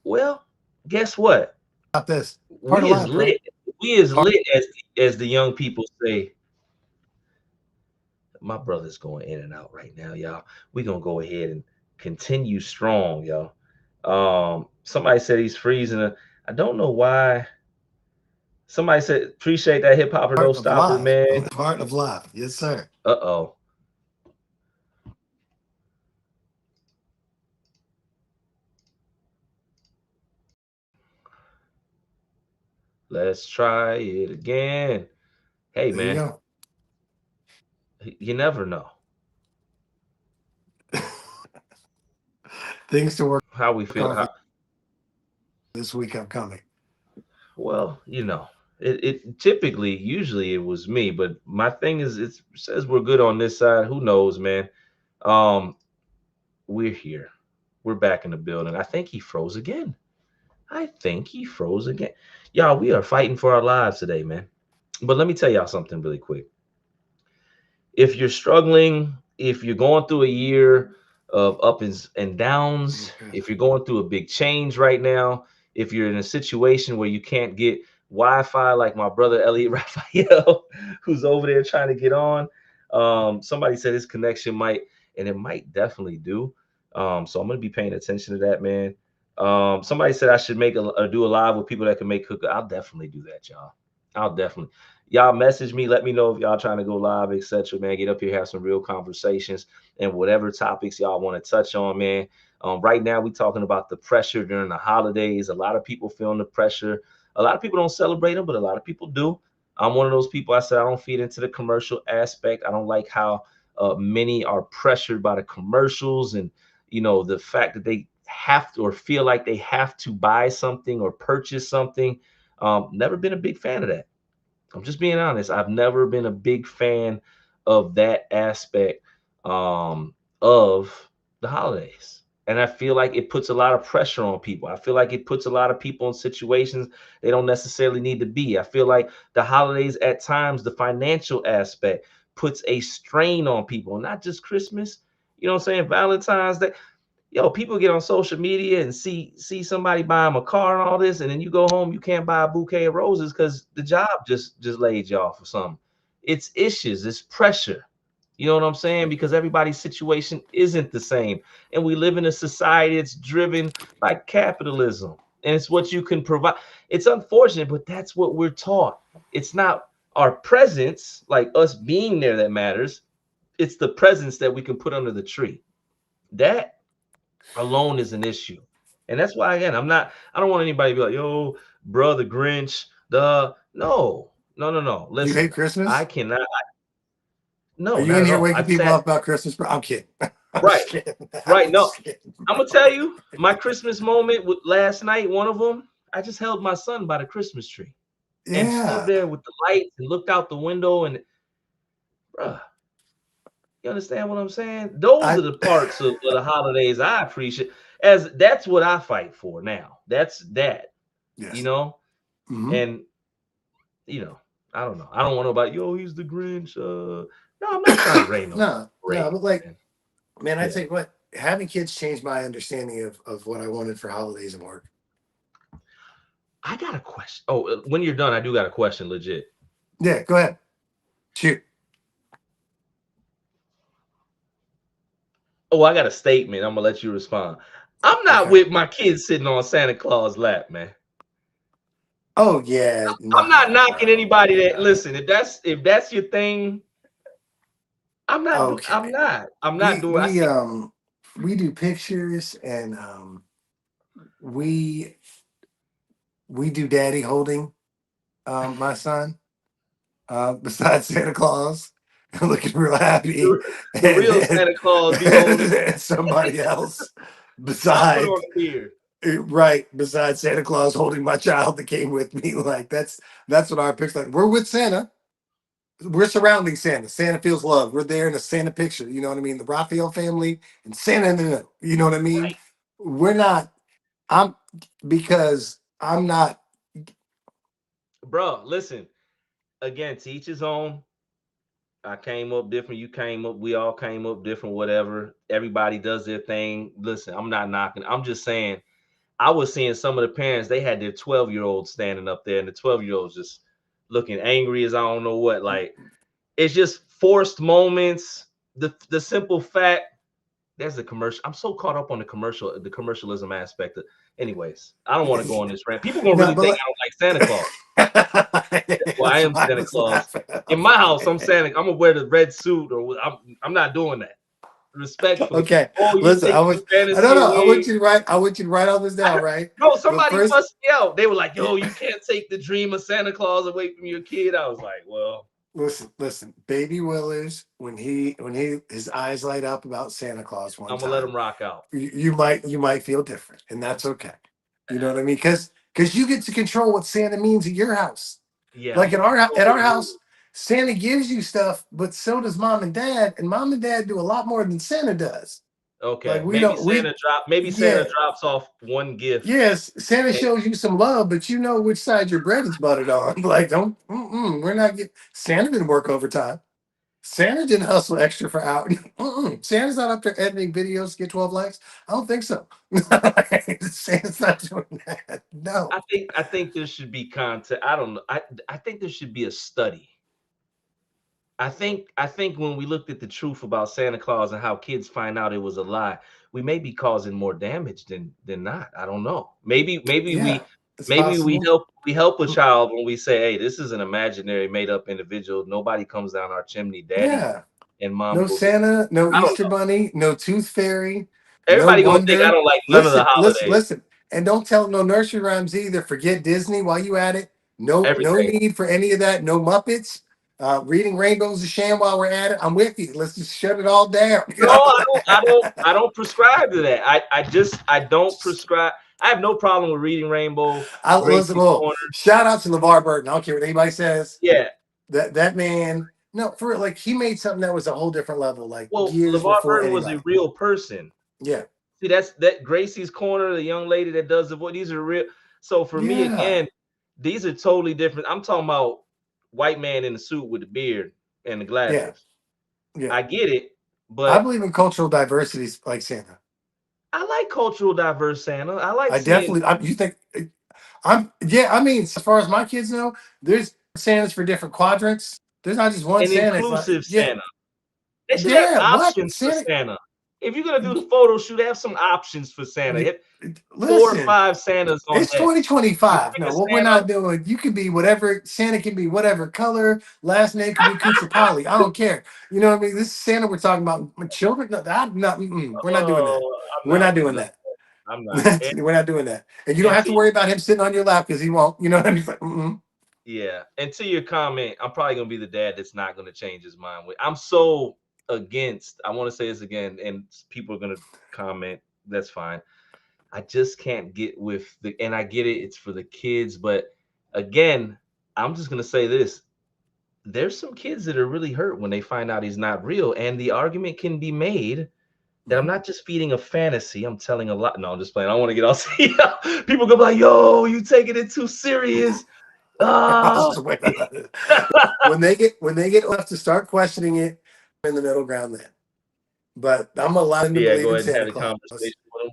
Well, guess what? Not this part We of is life, bro. lit. We is Part, lit, as the young people say. My brother's going in and out right now, y'all. We're gonna go ahead and continue strong, y'all. Somebody said he's freezing. I don't know why. Somebody said appreciate that hip hop or no part of stopper, life. man. Part of life. Yes, sir. Uh-oh. Let's try it again. Hey, There you man, go. you never know Things to work how we feel. on for this week upcoming. Well, it typically, usually it was me, but my thing is, it says we're good on this side. Who knows, man? Um, we're here. We're back in the building. I think he froze again. I think he froze again. Y'all, we are fighting for our lives today, man. But let me tell y'all something really quick. If you're struggling, if you're going through a year of ups and downs, Okay. if you're going through a big change right now, if you're in a situation where you can't get Wi-Fi like my brother Elliot Raphael, who's over there trying to get on, somebody said his connection might, and it might definitely do. So I'm gonna be paying attention to that, man. Somebody said I should do a live with people that can make cook. I'll definitely do that, y'all. I'll definitely. Y'all message me, let me know if y'all trying to go live, etc. Man, get up here, have some real conversations, and whatever topics y'all want to touch on, man. Right now we talking about the pressure during the holidays. A lot of people feeling the pressure. A lot of people don't celebrate them, but a lot of people do. I'm one of those people. I said I don't feed into the commercial aspect. I don't like how many are pressured by the commercials, and the fact that they have to or feel like they have to buy something or purchase something. Never been a big fan of that. I'm just being honest. I've never been a big fan of that aspect of the holidays. And I feel like it puts a lot of pressure on people. I feel like it puts a lot of people in situations they don't necessarily need to be. I feel like the holidays, at times, the financial aspect puts a strain on people, not just Christmas. You know what I'm saying? Valentine's Day, people get on social media and see somebody buy them a car and all this, and then you go home, you can't buy a bouquet of roses because the job just laid you off or something. It's issues, it's pressure. You know what I'm saying? Because everybody's situation isn't the same, and we live in a society that's driven by capitalism, and it's what you can provide. It's unfortunate, but that's what we're taught. It's not our presence, like us being there, that matters. It's the presence that we can put under the tree. That alone is an issue. And that's why, again, I don't want anybody to be like, yo, brother Grinch, no, no, no, no. You Listen, hate I Christmas? cannot, Are no, you not in at here all. waking I've people sat, up about Christmas, bro? I'm kidding. I'm right, just kidding. I'm right. No, just kidding. I'm gonna tell you my Christmas moment with last night, one of them, I just held my son by the Christmas tree and stood Yeah. there with the lights and looked out the window and bruh, You understand what I'm saying? Those I are the parts of the holidays I appreciate. As that's what I fight for now. That's that, you yes. know? Hmm. And you know, I don't know. I don't want nobody, yo, he's the Grinch. No, I'm not trying to rain no No, no, parade, but like, man. man, I Yeah. tell you what, having kids changed my understanding of what I wanted for holidays and work. I got a question. Oh, when you're done, I do got a question, legit. Yeah, go ahead. Shoot. Oh, I got a statement. I'm gonna let you respond. I'm not Okay. with my kids sitting on Santa Claus lap, man. Oh yeah, I'm not nah, knocking bro. anybody that Nah. listen. If that's your thing, I'm Okay. not. I'm not We doing. I we see. um we do pictures and we we do daddy holding my son besides Santa Claus looking real happy The and, real and, Santa Claus be holding. and somebody else I'll put on beside a beard. right beside Santa Claus holding my child that came with me. Like that's what our picture like. We're with Santa. We're surrounding Santa. Santa feels love. We're there in a Santa picture. You know what I mean? The Raphael family and Santa in the middle. You know what I mean? Right, We're not. I'm because I'm not. bro. Listen, again, to each his own. I came up different. You came up. We all came up different. Whatever. Everybody does their thing. Listen, I'm not knocking. I'm just saying. I was seeing some of the parents. They had their 12-year-olds standing up there, and the 12-year-olds just looking angry as I don't know what. Like it's just forced moments. The simple fact there's a commercial. I'm so caught up on the commercialism aspect. Anyways, I don't want to go on this rant. People gonna No, really think but I don't like Santa Claus. Well, I that's am why I Santa was Claus. laughing. In my house, I'm Santa. I'm gonna wear the red suit, or I'm not doing that. Respectfully. Okay, Oh, you listen. taking the I don't fantasy know. I want away. you to write. I want you to write all this down, right? No, But somebody first, fussed me out. They were like, "Yo, you can't take the dream of Santa Claus away from your kid." I was like, "Well, listen. Baby Willers, when he his eyes light up about Santa Claus one I'm gonna let time, them rock out." you might feel different, and that's okay. You know what I mean? Because you get to control what Santa means at your house. Yeah, Like I'm at controlling our the house, mood. Santa gives you stuff, but so does mom and dad, and mom and dad do a lot more than Santa does. Like Okay, we maybe don't Santa we drop. Maybe Santa yeah. drops off one gift. Yes, Santa And shows you some love, but you know which side your bread is buttered on. Like, don't, we're not getting. Santa didn't work overtime. Santa didn't hustle extra for hours. Santa's not up there editing videos to get 12 likes. I don't think so. Santa's not doing that. No. I think there should be content. I don't know. I think there should be a study. I think when we looked at the truth about Santa Claus and how kids find out it was a lie, we may be causing more damage than not. I don't know. Maybe Yeah, we it's maybe we possible. help we help a child when we say, "Hey, this is an imaginary made up individual. Nobody comes down our chimney. Daddy Yeah. and mom No go get." Santa, no I don't Easter know. Bunny, no Tooth Fairy, no Everybody gonna think I Wonder. don't like none of the Listen, listen, holidays. listen. And don't tell no nursery rhymes either. Forget Disney while you at it. No Everything. need for any of that. No Muppets. Reading Rainbow's a sham while we're at it. I'm with you. Let's just shut it all down. You No, know? I don't prescribe to that. I don't prescribe. I have no problem with reading Rainbow, I listen. Gracie's Well, Corner. shout out to LeVar Burton. I don't care what anybody says. Yeah. That man. No, for like he made something that was a whole different level, like Well, years LeVar before Burton was a anybody. real person. Yeah. See, that's that Gracie's Corner, the young lady that does the voice. These are real. So for me, Yeah. again, these are totally different. I'm talking about white man in the suit with the beard and the Yeah. glasses. Yeah. I get it, I but believe in cultural diversity like Santa. I like cultural diverse Santa. I like I seeing definitely. You think I'm? Yeah. I mean, as far as my kids know, there's Santas for different quadrants. There's not just one an Santa. It's like inclusive yeah, Santa. They should have yeah. What options for Santa? Santa. If you're gonna do the photo shoot, have some options for Santa. Hit 4 or Listen, 5 Santas on it's deck. You 2025. pick No, a what we're Santa. not doing. You can be whatever Santa can be, whatever color. Last name could be Kuchapali. I don't care. You know what I mean? This is Santa we're talking about. My children. No, we're not doing that. Oh, I'm We're not. not doing I'm not. that. I'm not. We're not doing that. And you don't And have to to worry about him sitting on your lap because he won't. You know what I mean? Like, yeah, and to your comment, I'm probably gonna be the dad that's not gonna change his mind. I'm so against. I want to say this again, and people are gonna comment. That's fine. I just can't get with the, and I get it. It's for the kids, but again, I'm just gonna say this. there's some kids that are really hurt when they find out he's not real. And the argument can be made that I'm not just feeding a fantasy, I'm telling a lot. No, I'm just playing. I don't want to get all people go like, yo, you taking it too serious. Ah, When they get enough to start questioning it, in the middle ground then. But I'm gonna allow them to yeah, believe go in ahead and have Santa a Claus. conversation with them.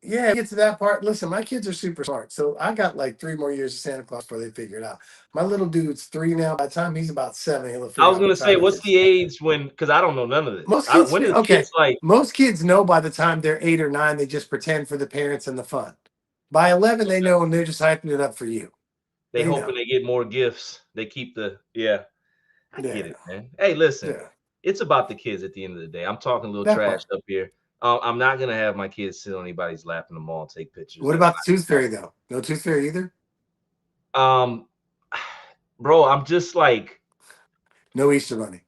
Yeah, we get to that part. Listen, my kids are super smart, so I got like 3 more years of Santa Claus before they figure it out. My little dude's 3 now. By the time he's about 7, he'll I figure was out gonna what say, time it what's is. the age when? Because I don't know none of this. Most kids, When do the okay, kids like? most kids know by the time they're 8 or 9, they just pretend for the parents and the fun. By 11, they know, and they're just hyping it up for you. They They hoping know. they get more gifts. They keep the yeah. I get Yeah, it, man. Hey, listen, yeah, it's about the kids at the end of the day. I'm talking a little that trash part. up here. I'm not gonna have my kids sit on anybody's lap in the mall and take pictures. What That's about the Tooth Fairy though? No Tooth Fairy either. not. Bro, I'm just like, No Easter Bunny.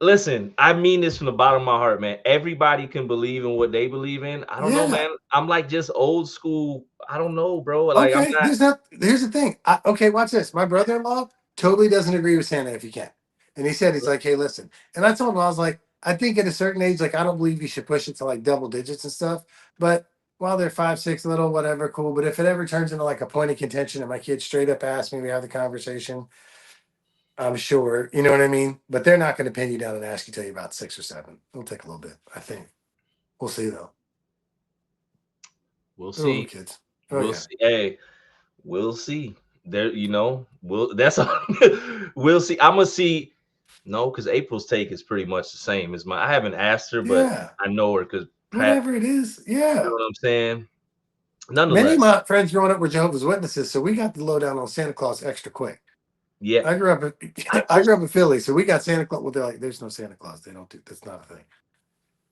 listen. I mean this from the bottom of my heart, man. Everybody can believe in what they believe in. I don't know, Yeah. man. I'm like just old school. I don't know, bro. Like I'm Okay. not. There's not. Here's the thing. Okay, watch this. My brother-in-law totally doesn't agree with Santa if you can, and he said he's like, hey, listen. And I told him I was like, I think at a certain age, like I don't believe you should push it to like double digits and stuff. But while they're 5, 6, little, whatever, cool. But if it ever turns into like a point of contention, and my kids straight up ask me, we have the conversation. I'm sure, you know what I mean. But they're not going to pin you down and ask you till you're about 6 or 7. It'll take a little bit, I think. We'll see though. We'll They're little see. kids. Oh We'll yeah. see. Hey, we'll see. There, we'll that's all. We'll see. I'm gonna see. No, because April's take is pretty much the same as my. I haven't asked her, but Yeah. I know her because Pat. Whatever it is. You know Yeah. what I'm saying? Many of Nonetheless, my friends growing up were Jehovah's Witnesses, so we got the lowdown on Santa Claus extra quick. yeah. I grew up in I I just, grew up in Philly, so we got Santa Claus. Well, they're like, there's no Santa Claus. They don't do that's not a thing.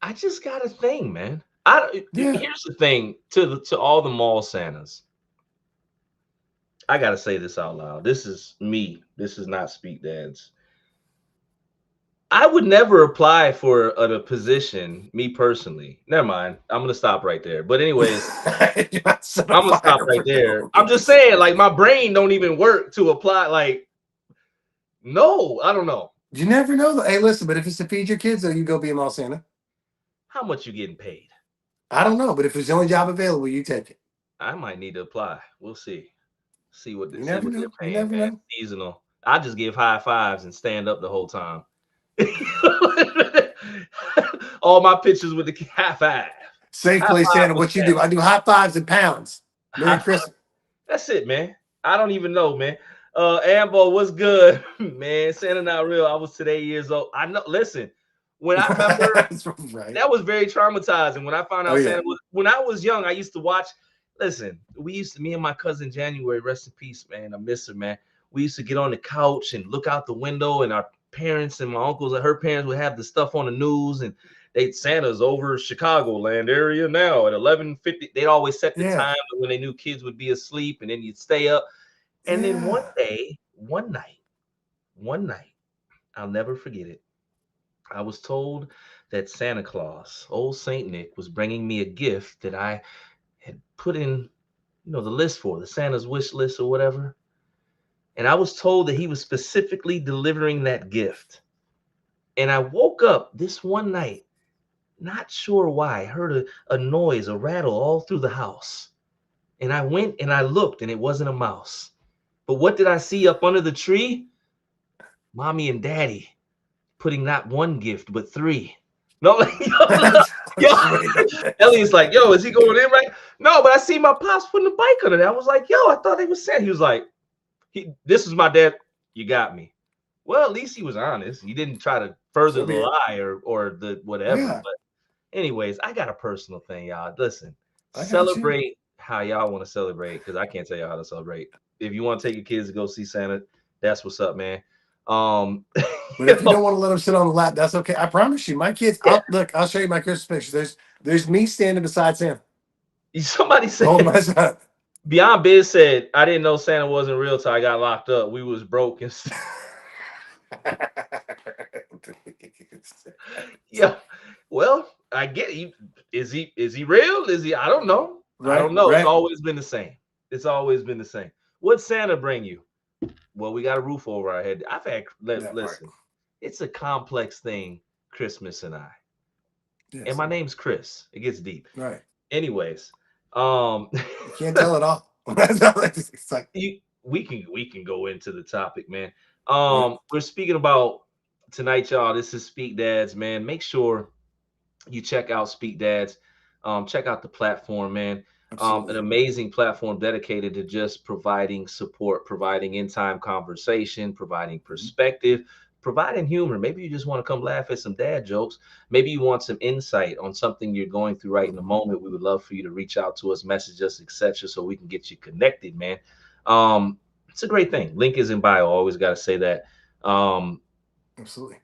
I just got a thing, man. I Yeah. here's the thing to all the mall Santas. I gotta say this out loud. This is me. This is not Speak Dads. I would never apply for a position, me personally. Never mind. I'm gonna stop right there. But anyways, You got set I'm on gonna stop fire right for there. no I'm just reason. saying, like my brain don't even work to apply. Like, no, I don't know. You never know. Hey, listen, but if it's to feed your kids, though, you go be a mall Santa. How much you getting paid? I don't know, but if it's the only job available, you take it. I might need to apply. We'll see. You See never what they're know. You paying, never man. know. Seasonal. I just give high fives and stand up the whole time. All my pictures with the high five. Safe High place five Santa. was What you do? that. I do high fives and pounds. High Merry five. Christmas. That's it, man. I don't even know, man. Ambo, what's good? Man, Santa not real. I was today years old. I know, listen, when I remember That's right. that was very traumatizing when I found Oh out yeah. Santa was when I was young. I used to watch. Listen, we used to me and my cousin January, rest in peace, man. I miss her, man. We used to get on the couch and look out the window, and our parents and my uncles and her parents would have the stuff on the news, and they Santa's over Chicagoland area now at 11:50. They'd always set the Yeah. time when they knew kids would be asleep, and then you'd stay up. And then one Yeah. day, one night, I'll never forget it. I was told that Santa Claus, old Saint Nick, was bringing me a gift that I had put in, the list for the Santa's wish list or whatever. And I was told that he was specifically delivering that gift. And I woke up this one night, not sure why. I heard a noise, a rattle all through the house. And I went and I looked, and it wasn't a mouse. But what did I see up under the tree? Mommy and daddy putting not one gift, but three. No, like, yo, Just wait on this. Elliot's like, yo, is he going in right? No, but I see my pops putting the bike under there. I was like, yo, I thought they was saying. He was like, this is my dad. You got me. Well, at least he was honest. He didn't try to further So the be it. lie or the whatever. Yeah. But anyways, I got a personal thing, y'all. Listen, I got you. celebrate how y'all want to celebrate because I can't tell y'all how to celebrate. If you want to take your kids to go see Santa, that's what's up, man. Um, But you if you know, don't want to let them sit on the lap, that's okay. I promise you, my kids. yeah. I'll show you my Christmas pictures. There's me standing beside Santa, Somebody holding said my son. Beyond Biz said, I didn't know Santa wasn't real till I got locked up. We was broke and yeah. Well, I get he is he real? Is he? I don't know. I Right, don't know. It's right. always been the same. It's always been the same. What Santa bring you? Well, we got a roof over our head. I've had That part. listen. It's a complex thing, Christmas and I. And Yes. my name's Chris. It gets deep. Right. Anyways, um You can't tell it all. It's like, we can go into the topic, man. right. We're speaking about tonight, y'all. This is Speak Dads, man. Make sure you check out Speak Dads. Check out the platform, man. An Absolutely. amazing platform dedicated to just providing support, providing in time conversation, providing Mhm. perspective, providing humor. Maybe you just want to come laugh at some dad jokes. Maybe you want some insight on something you're going through right in the Mhm. moment. We would love for you to reach out to us, message us, etc., so we can get you connected, man. Um, it's a great thing. Link is in bio. Always got to say that. Um, Absolutely.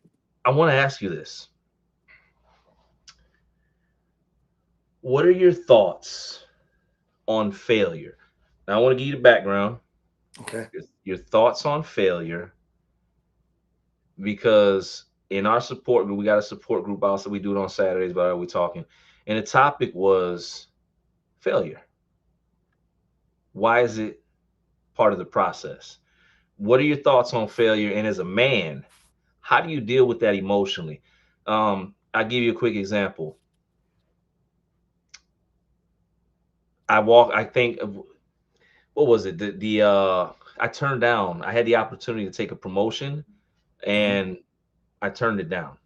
I want to ask you this. What are your thoughts on failure? Now, I want to give you the background, Okay. your thoughts on failure, because in our support group, we got a support group also. We do it on Saturdays, but we talking. And the topic was failure. Why is it part of the process? What are your thoughts on failure? And as a man, how do you deal with that emotionally? I'll give you a quick example. I think, what was it? I turned down, I had the opportunity to take a promotion Hmm. and I turned it down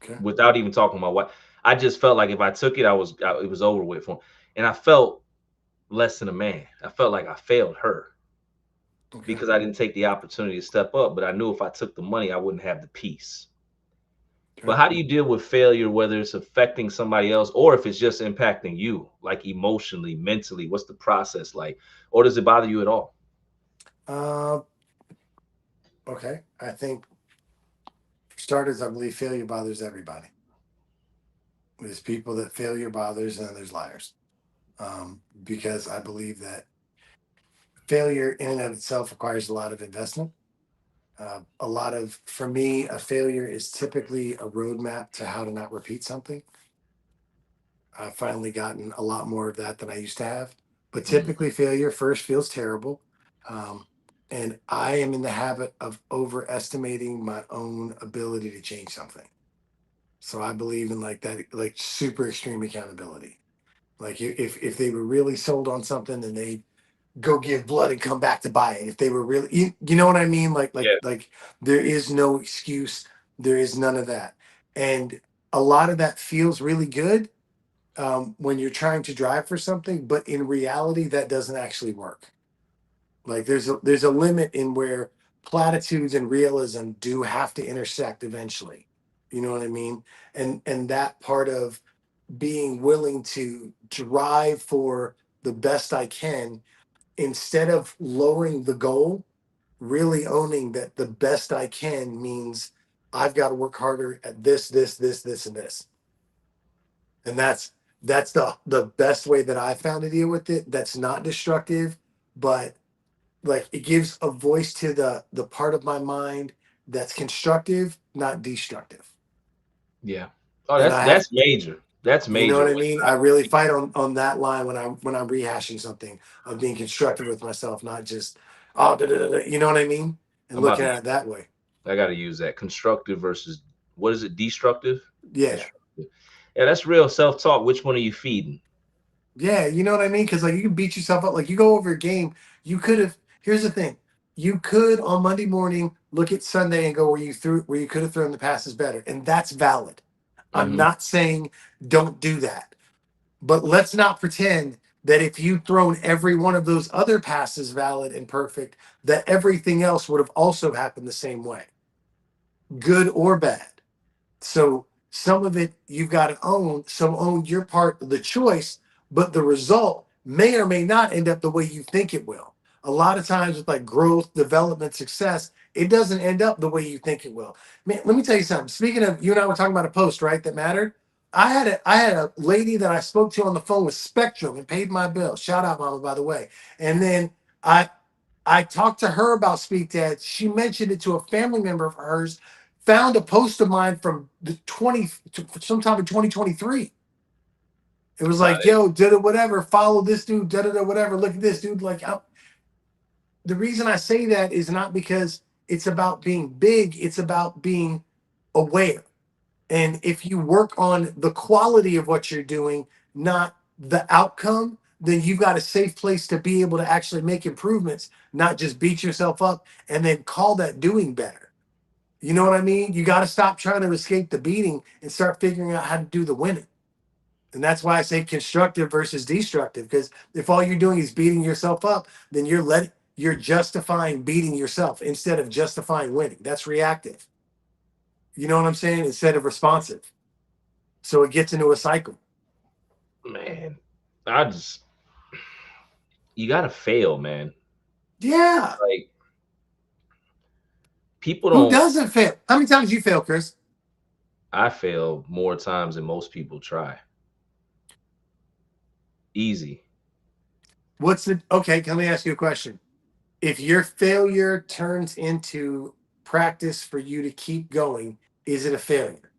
Okay. without even talking to my wife. I just felt like if I took it, it was over with for me. And I felt less than a man. I felt like I failed her Okay. because I didn't take the opportunity to step up. But I knew if I took the money, I wouldn't have the peace. But Okay. how do you deal with failure, whether it's affecting somebody else or if it's just impacting you, like emotionally, mentally? What's the process like? Or does it bother you at all? Uh, okay. I think for starters, I believe failure bothers everybody. There's people that failure bothers, and then there's liars. Because I believe that failure in and of itself requires a lot of investment. A lot of, for me, a failure is typically a roadmap to how to not repeat something. I've finally gotten a lot more of that than I used to have. But Mm, typically, failure first feels terrible. Um, and I am in the habit of overestimating my own ability to change something. So I believe in like that, like super extreme accountability. Like if they were really sold on something, then they go give blood and come back to buy it. If they were really, you know what I mean? yeah, Like there is no excuse. There is none of that. And a lot of that feels really good when you're trying to drive for something, but in reality, that doesn't actually work. Like there's a limit in where platitudes and realism do have to intersect eventually. You know what I mean? And that part of being willing to drive for the best I can instead of lowering the goal, really owning that the best I can means I've got to work harder at this, and this. And that's the best way that I found to deal with it. That's not destructive, but like it gives a voice to the part of my mind that's constructive, not destructive. yeah. Oh, And that's I have, that's major. That's you know major. what I When mean? I really fight on that line when I'm rehashing something of being constructive with myself, not just oh da, da, da, da, you know what I mean? And I'm about looking to, at it that way. I got to use that constructive versus what is it? Destructive. Yeah. Constructive. Yeah, that's real self talk. Which one are you feeding? Yeah, you know what I mean? Because like you can beat yourself up. Like you go over a game, you could have. Here's the thing: you could on Monday morning look at Sunday and go where you could have thrown the passes better, and that's valid. I'm Hmm. not saying don't do that, but let's not pretend that if you'd thrown every one of those other passes valid and perfect, that everything else would have also happened the same way, good or bad. So some of it you've got to own. So own your part of the choice, but the result may or may not end up the way you think it will. A lot of times with like growth, development, success, it doesn't end up the way you think it will. Man, let me tell you something. Speaking of, you and I were talking about a post, right? That mattered. I had a lady that I spoke to on the phone with Spectrum and paid my bill. Shout out, mama, by the way. And then I I talked to her about Speak Dad. She mentioned it to a family member of hers. Found a post of mine from the sometime in 2023. It was Nah, like, yo, did it, whatever. Follow this dude, da da da, whatever. Look at this dude. Like, the reason I say that is not because it's about being big, it's about being aware. And if you work on the quality of what you're doing, not the outcome, then you've got a safe place to be able to actually make improvements, not just beat yourself up and then call that doing better. You know what I mean? You got to stop trying to escape the beating and start figuring out how to do the winning. And that's why I say constructive versus destructive. Because if all you're doing is beating yourself up, then you're justifying beating yourself instead of justifying winning. That's reactive. You know what I'm saying? Instead of responsive. So it gets into a cycle. Man, I just you gotta fail, man. Yeah. Like people Who don't. doesn't fail? How many times you fail, Chris? I fail more times than most people try. Easy. What's the okay? Let me ask you a question. If your failure turns into practice for you to keep going, is it a failure?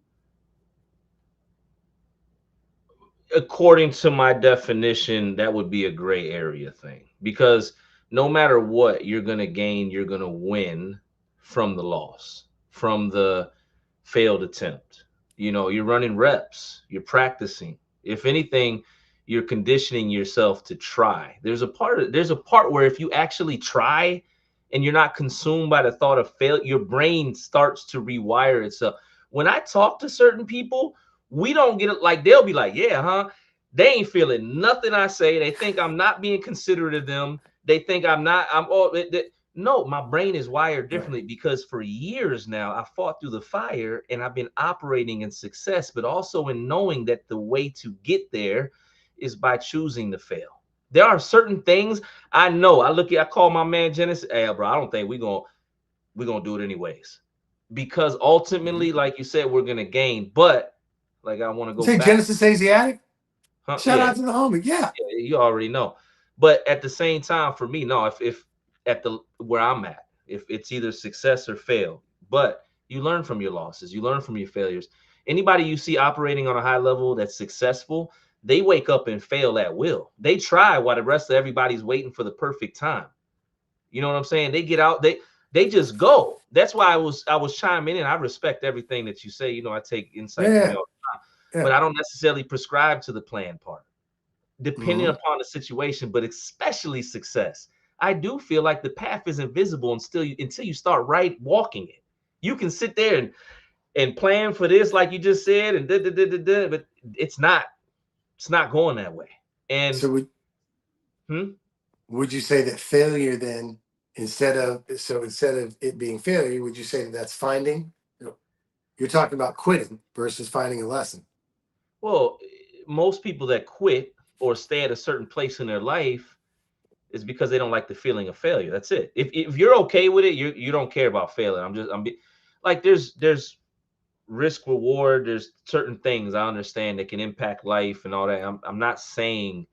According to my definition, that would be a gray area thing because no matter what, you're going to gain, you're going to win from the loss, from the failed attempt. You know, you're running reps, you're practicing. If anything, you're conditioning yourself to try. There's a part where if you actually try and you're not consumed by the thought of fail, your brain starts to rewire itself. When I talk to certain people, we don't get it like they'll be like, yeah, huh? They ain't feeling nothing I say. They think I'm not being considerate of them. They think I'm not, I'm all no, my brain is wired Right. differently because for years now I fought through the fire and I've been operating in success, but also in knowing that the way to get there is by choosing to fail. There are certain things I know. I call my man Genesis, hey bro, I don't think we're gonna do it anyways. Because Mhm. ultimately, like you said, we're gonna gain. But like I want to You go say back, Genesis Asiatic? huh? Shout Yeah, out to the homie. Yeah. you already know. But at the same time, for me, no, if at the where I'm at, if it's either success or fail, but you learn from your losses, you learn from your failures. Anybody you see operating on a high level that's successful, they wake up and fail at will. They try while the rest of everybody's waiting for the perfect time. You know what I'm saying? They get out, they just go. That's why I was chiming in. I respect everything that you say. You know, I take insight from Yeah. you, Yeah. but I don't necessarily prescribe to the plan part depending Hmm. upon the situation, but especially success. I do feel like the path is invisible until you start right walking it. You can sit there and plan for this, like you just said, and but it's not going that way. And So hmm, would you say that failure then, instead of it being failure, would you say that that's finding? You're talking about quitting versus finding a lesson. well, most people that quit or stay at a certain place in their life is because they don't like the feeling of failure. That's it. If you're okay with it, you don't care about failing. Like there's risk reward. There's certain things I understand that can impact life and all that. I'm not saying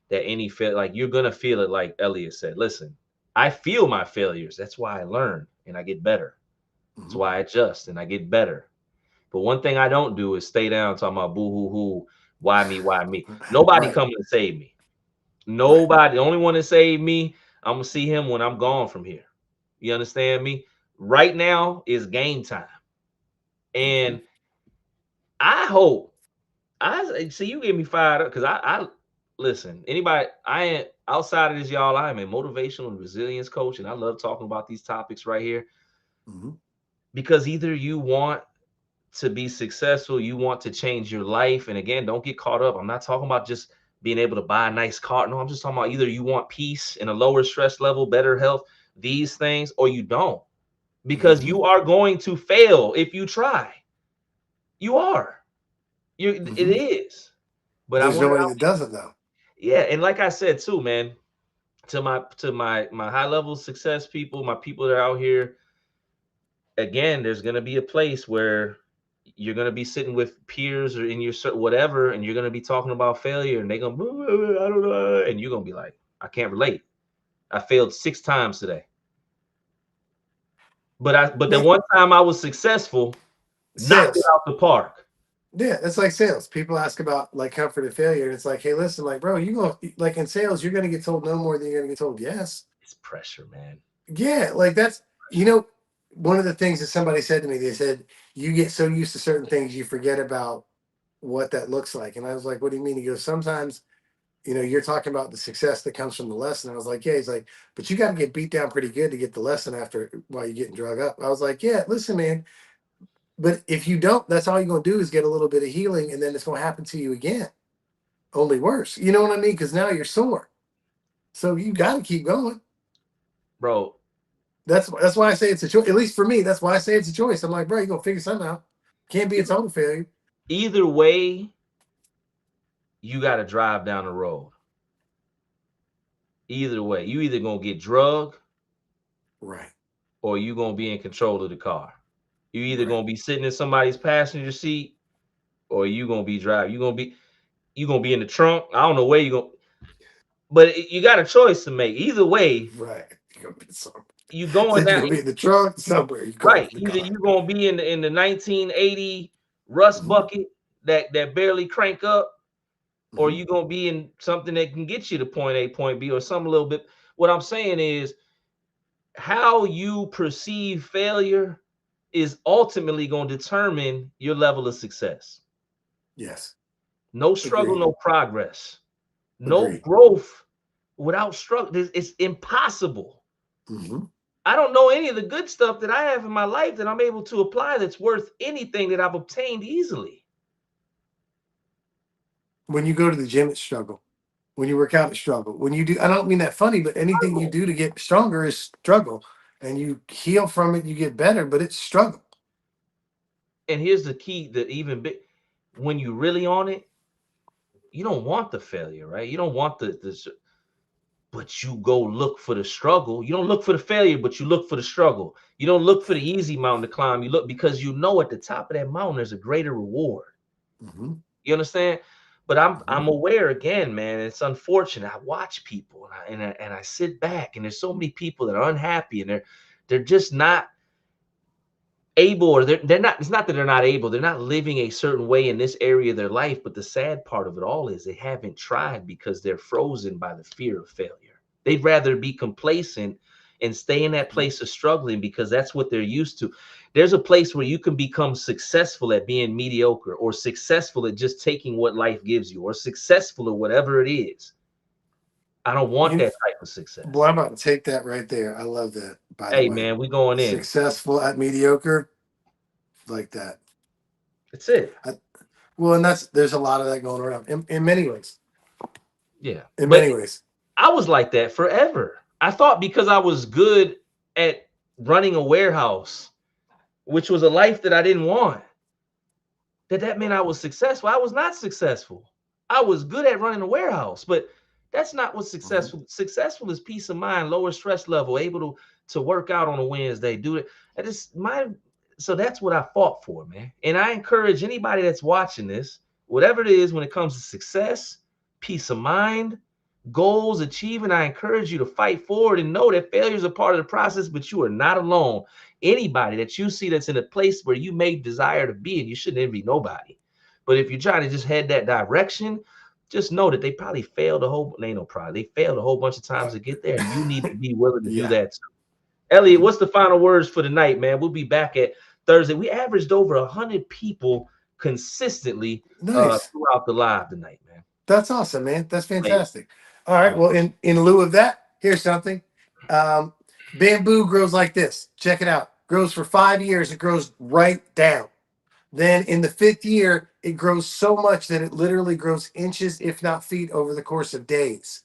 that any fail like you're gonna feel it. Like Elliot said, listen, I feel my failures. That's why I learn and I get better. That's Hmm. why I adjust and I get better. But one thing I don't do is stay down talking about boo hoo hoo, why me, why me. Nobody Right. coming to save me. Right. Nobody. The only one that saved me, I'm gonna see him when I'm gone from here. You understand me? Right now is game time, Hmm. and I hope I see you get me fired up because I listen. Anybody, I ain't outside of this, y'all. I am a motivational and resilience coach, and I love talking about these topics right here Hmm. because either you want to be successful, you want to change your life, and again, don't get caught up. I'm not talking about just being able to buy a nice car. No, I'm just talking about either you want peace and a lower stress level, better health, these things, or you don't, because Hmm. you are going to fail if you try. You are. It Hmm. is. But I There's wanted nobody out. that doesn't though. Yeah, and like I said too, man, to my high level success people, my people that are out here, again, there's gonna be a place where you're gonna be sitting with peers or in your whatever, and you're gonna be talking about failure, and they're gonna, I don't know, and you're gonna be like, I can't relate. I failed 6 times today, but the Man, one time I was successful, knocked it sales. out the park. Yeah, it's like sales. People ask about like comfort and failure. And it's like, hey, listen, like, bro, you go like in sales, you're gonna get told no more than you're gonna get told yes. It's pressure, man. Yeah, like that's you know one of the things that somebody said to me. They said you get so used to certain things you forget about what that looks like. And I was like, what do you mean? He goes, sometimes you're talking about the success that comes from the lesson. I was like, yeah. He's like, but you got to get beat down pretty good to get the lesson after while you're getting drug up. I was like, yeah, listen, man. But if you don't, that's all you're gonna do is get a little bit of healing, and then it's gonna happen to you again, only worse. You know what I mean? Because now you're sore, so you got to keep going. bro. That's why I say it's a choice. At least for me, that's why I say it's a choice. I'm like, bro, you gonna figure something out. Can't be a total failure. Either way, you got to drive down the road. Either way, you either gonna get drugged Right, or you gonna be in control of the car. You either right. gonna be sitting in somebody's passenger seat or you gonna be driving. You gonna be in the trunk. I don't know where you going, but you got a choice to make. Either way, Right. You're gonna be some. you going Said you're down. gonna be in the trunk somewhere. You going Right. in the Either car. you gonna be in the 1980 rust Hmm. bucket that barely crank up, or Hmm. you gonna be in something that can get you to point A, point B, or some a little bit. What I'm saying is how you perceive failure is ultimately going to determine your level of success. Yes. No struggle, Agreed. no progress. No Agreed. growth without struggle. It's impossible. Hmm. I don't know any of the good stuff that I have in my life that I'm able to apply that's worth anything that I've obtained easily. When you go to the gym, it's struggle. When you work out, it's struggle. When you do, I don't mean that funny, but anything you Struggle. do to get stronger is struggle. And you heal from it, you get better, but it's struggle. And here's the key that even big, when you really on it, you don't want the failure, right? You don't want but you go look for the struggle. You don't look for the failure, but you look for the struggle. You don't look for the easy mountain to climb. You look because you know at the top of that mountain there's a greater reward. Hmm. You understand? But I'm Hmm. I'm aware again, man. It's unfortunate. I watch people and I sit back and there's so many people that are unhappy and they're just not able, or they're not, it's not that they're not able, they're not living a certain way in this area of their life, but the sad part of it all is they haven't tried because they're frozen by the fear of failure. They'd rather be complacent and stay in that Hmm. place of struggling because that's what they're used to. There's a place where you can become successful at being mediocre, or successful at just taking what life gives you, or successful at whatever it is. I don't want You, that type of boy, success. I'm about to take that right there. I love that, by the Hey way. man, we going in. Successful at mediocre, like that. That's it. I, well, and there's a lot of that going around in many ways. Yeah. In But many ways. I was like that forever. I thought because I was good at running a warehouse, which was a life that I didn't want, that meant I was successful. I was not successful. I was good at running a warehouse, but that's not what's Hmm. successful. Successful is peace of mind, lower stress level, able to work out on a Wednesday, do it. And it's my so that's what I fought for, man. And I encourage anybody that's watching this, whatever it is, when it comes to success, peace of mind, goals, achieving, I encourage you to fight forward and know that failure is a part of the process, but you are not alone. Anybody that you see that's in a place where you may desire to be, and you shouldn't envy nobody. But if you're trying to just head that direction, just know that they probably failed a whole, ain't no problem. They failed a whole bunch of times to get there, and you need to be willing to do Yeah. that too. Elliot, Hmm. what's the final words for the night, man? We'll be back at Thursday. We averaged over 100 people consistently Nice. throughout the live tonight, man. That's awesome, man. That's Amazing. fantastic. All right. All right. Well, in lieu of that, here's something. Um, bamboo grows like this. Check it out. Grows for 5 years. It grows right down. Then in the fifth year, it grows so much that it literally grows inches, if not feet, over the course of days.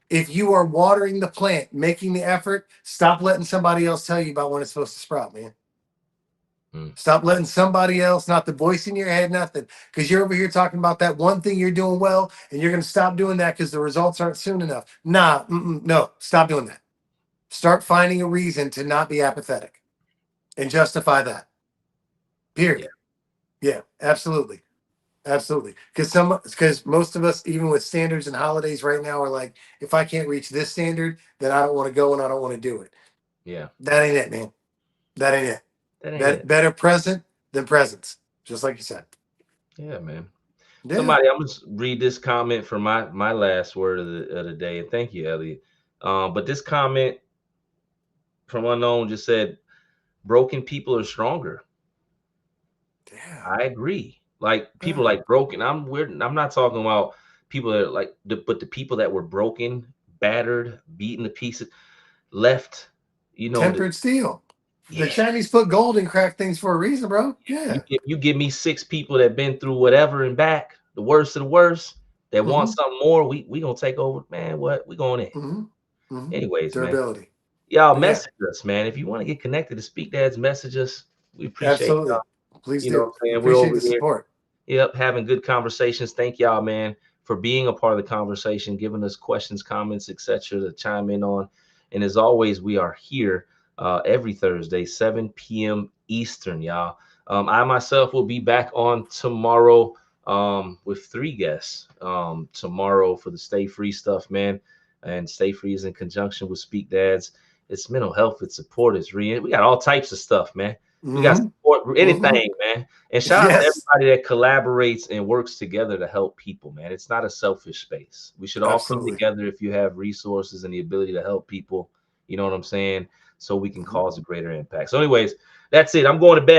If you are watering the plant, making the effort, stop letting somebody else tell you about when it's supposed to sprout, man. Mm, Stop letting somebody else, not the voice in your head, nothing. Because you're over here talking about that one thing you're doing well, and you're going to stop doing that because the results aren't soon enough. Nah, no, stop doing that. Start finding a reason to not be apathetic and justify that. yeah, Period. Yeah, absolutely. Absolutely. Because most of us, even with standards and holidays right now, are like, if I can't reach this standard, then I don't want to go and I don't want to do it. yeah. That ain't it, man. That ain't it. That ain't it. Better present than presence. Just like you said. Yeah, man. Yeah. Somebody, I'm gonna read this comment for my last word of the day, and thank you, Elliot. But this comment from Unknown just said, broken people are stronger. Yeah. I agree. Like people Yeah. like broken. I'm weird. I'm not talking about people that are like, but the people that were broken, battered, beaten to pieces, left. You know, Tempered steel. The yeah. Chinese put gold and crack things for a reason, bro. You Yeah. give me six people that been through whatever and back, the worst of the worst, that want Mm-hmm. something more. We gonna take over, man. What we going in? Mm-hmm. Mm-hmm. Anyways, man. Durability. Y'all But yeah, message us, man. If you want to get connected to Speak Dads, message us. We appreciate y'all. absolutely. Please You know what do. I'm We saying? We're appreciate over the here. support. Yep, having good conversations. Thank y'all, man, for being a part of the conversation, giving us questions, comments, etc. to chime in on. And as always, we are here every Thursday, 7 p.m. Eastern, y'all. I myself will be back on tomorrow with three guests tomorrow for the Stay Free stuff, man. And Stay Free is in conjunction with Speak Dads. It's mental health, it's support, it's we got all types of stuff, man. We got Mm-hmm. support, Mm-hmm. anything, man. And shout out to Yes. everybody that collaborates and works together to help people, man. It's not a selfish space. We should all come Absolutely. together if you have resources and the ability to help people. You know what I'm saying? So we can Mm-hmm. cause a greater impact. So, anyways, that's it. I'm going to bed.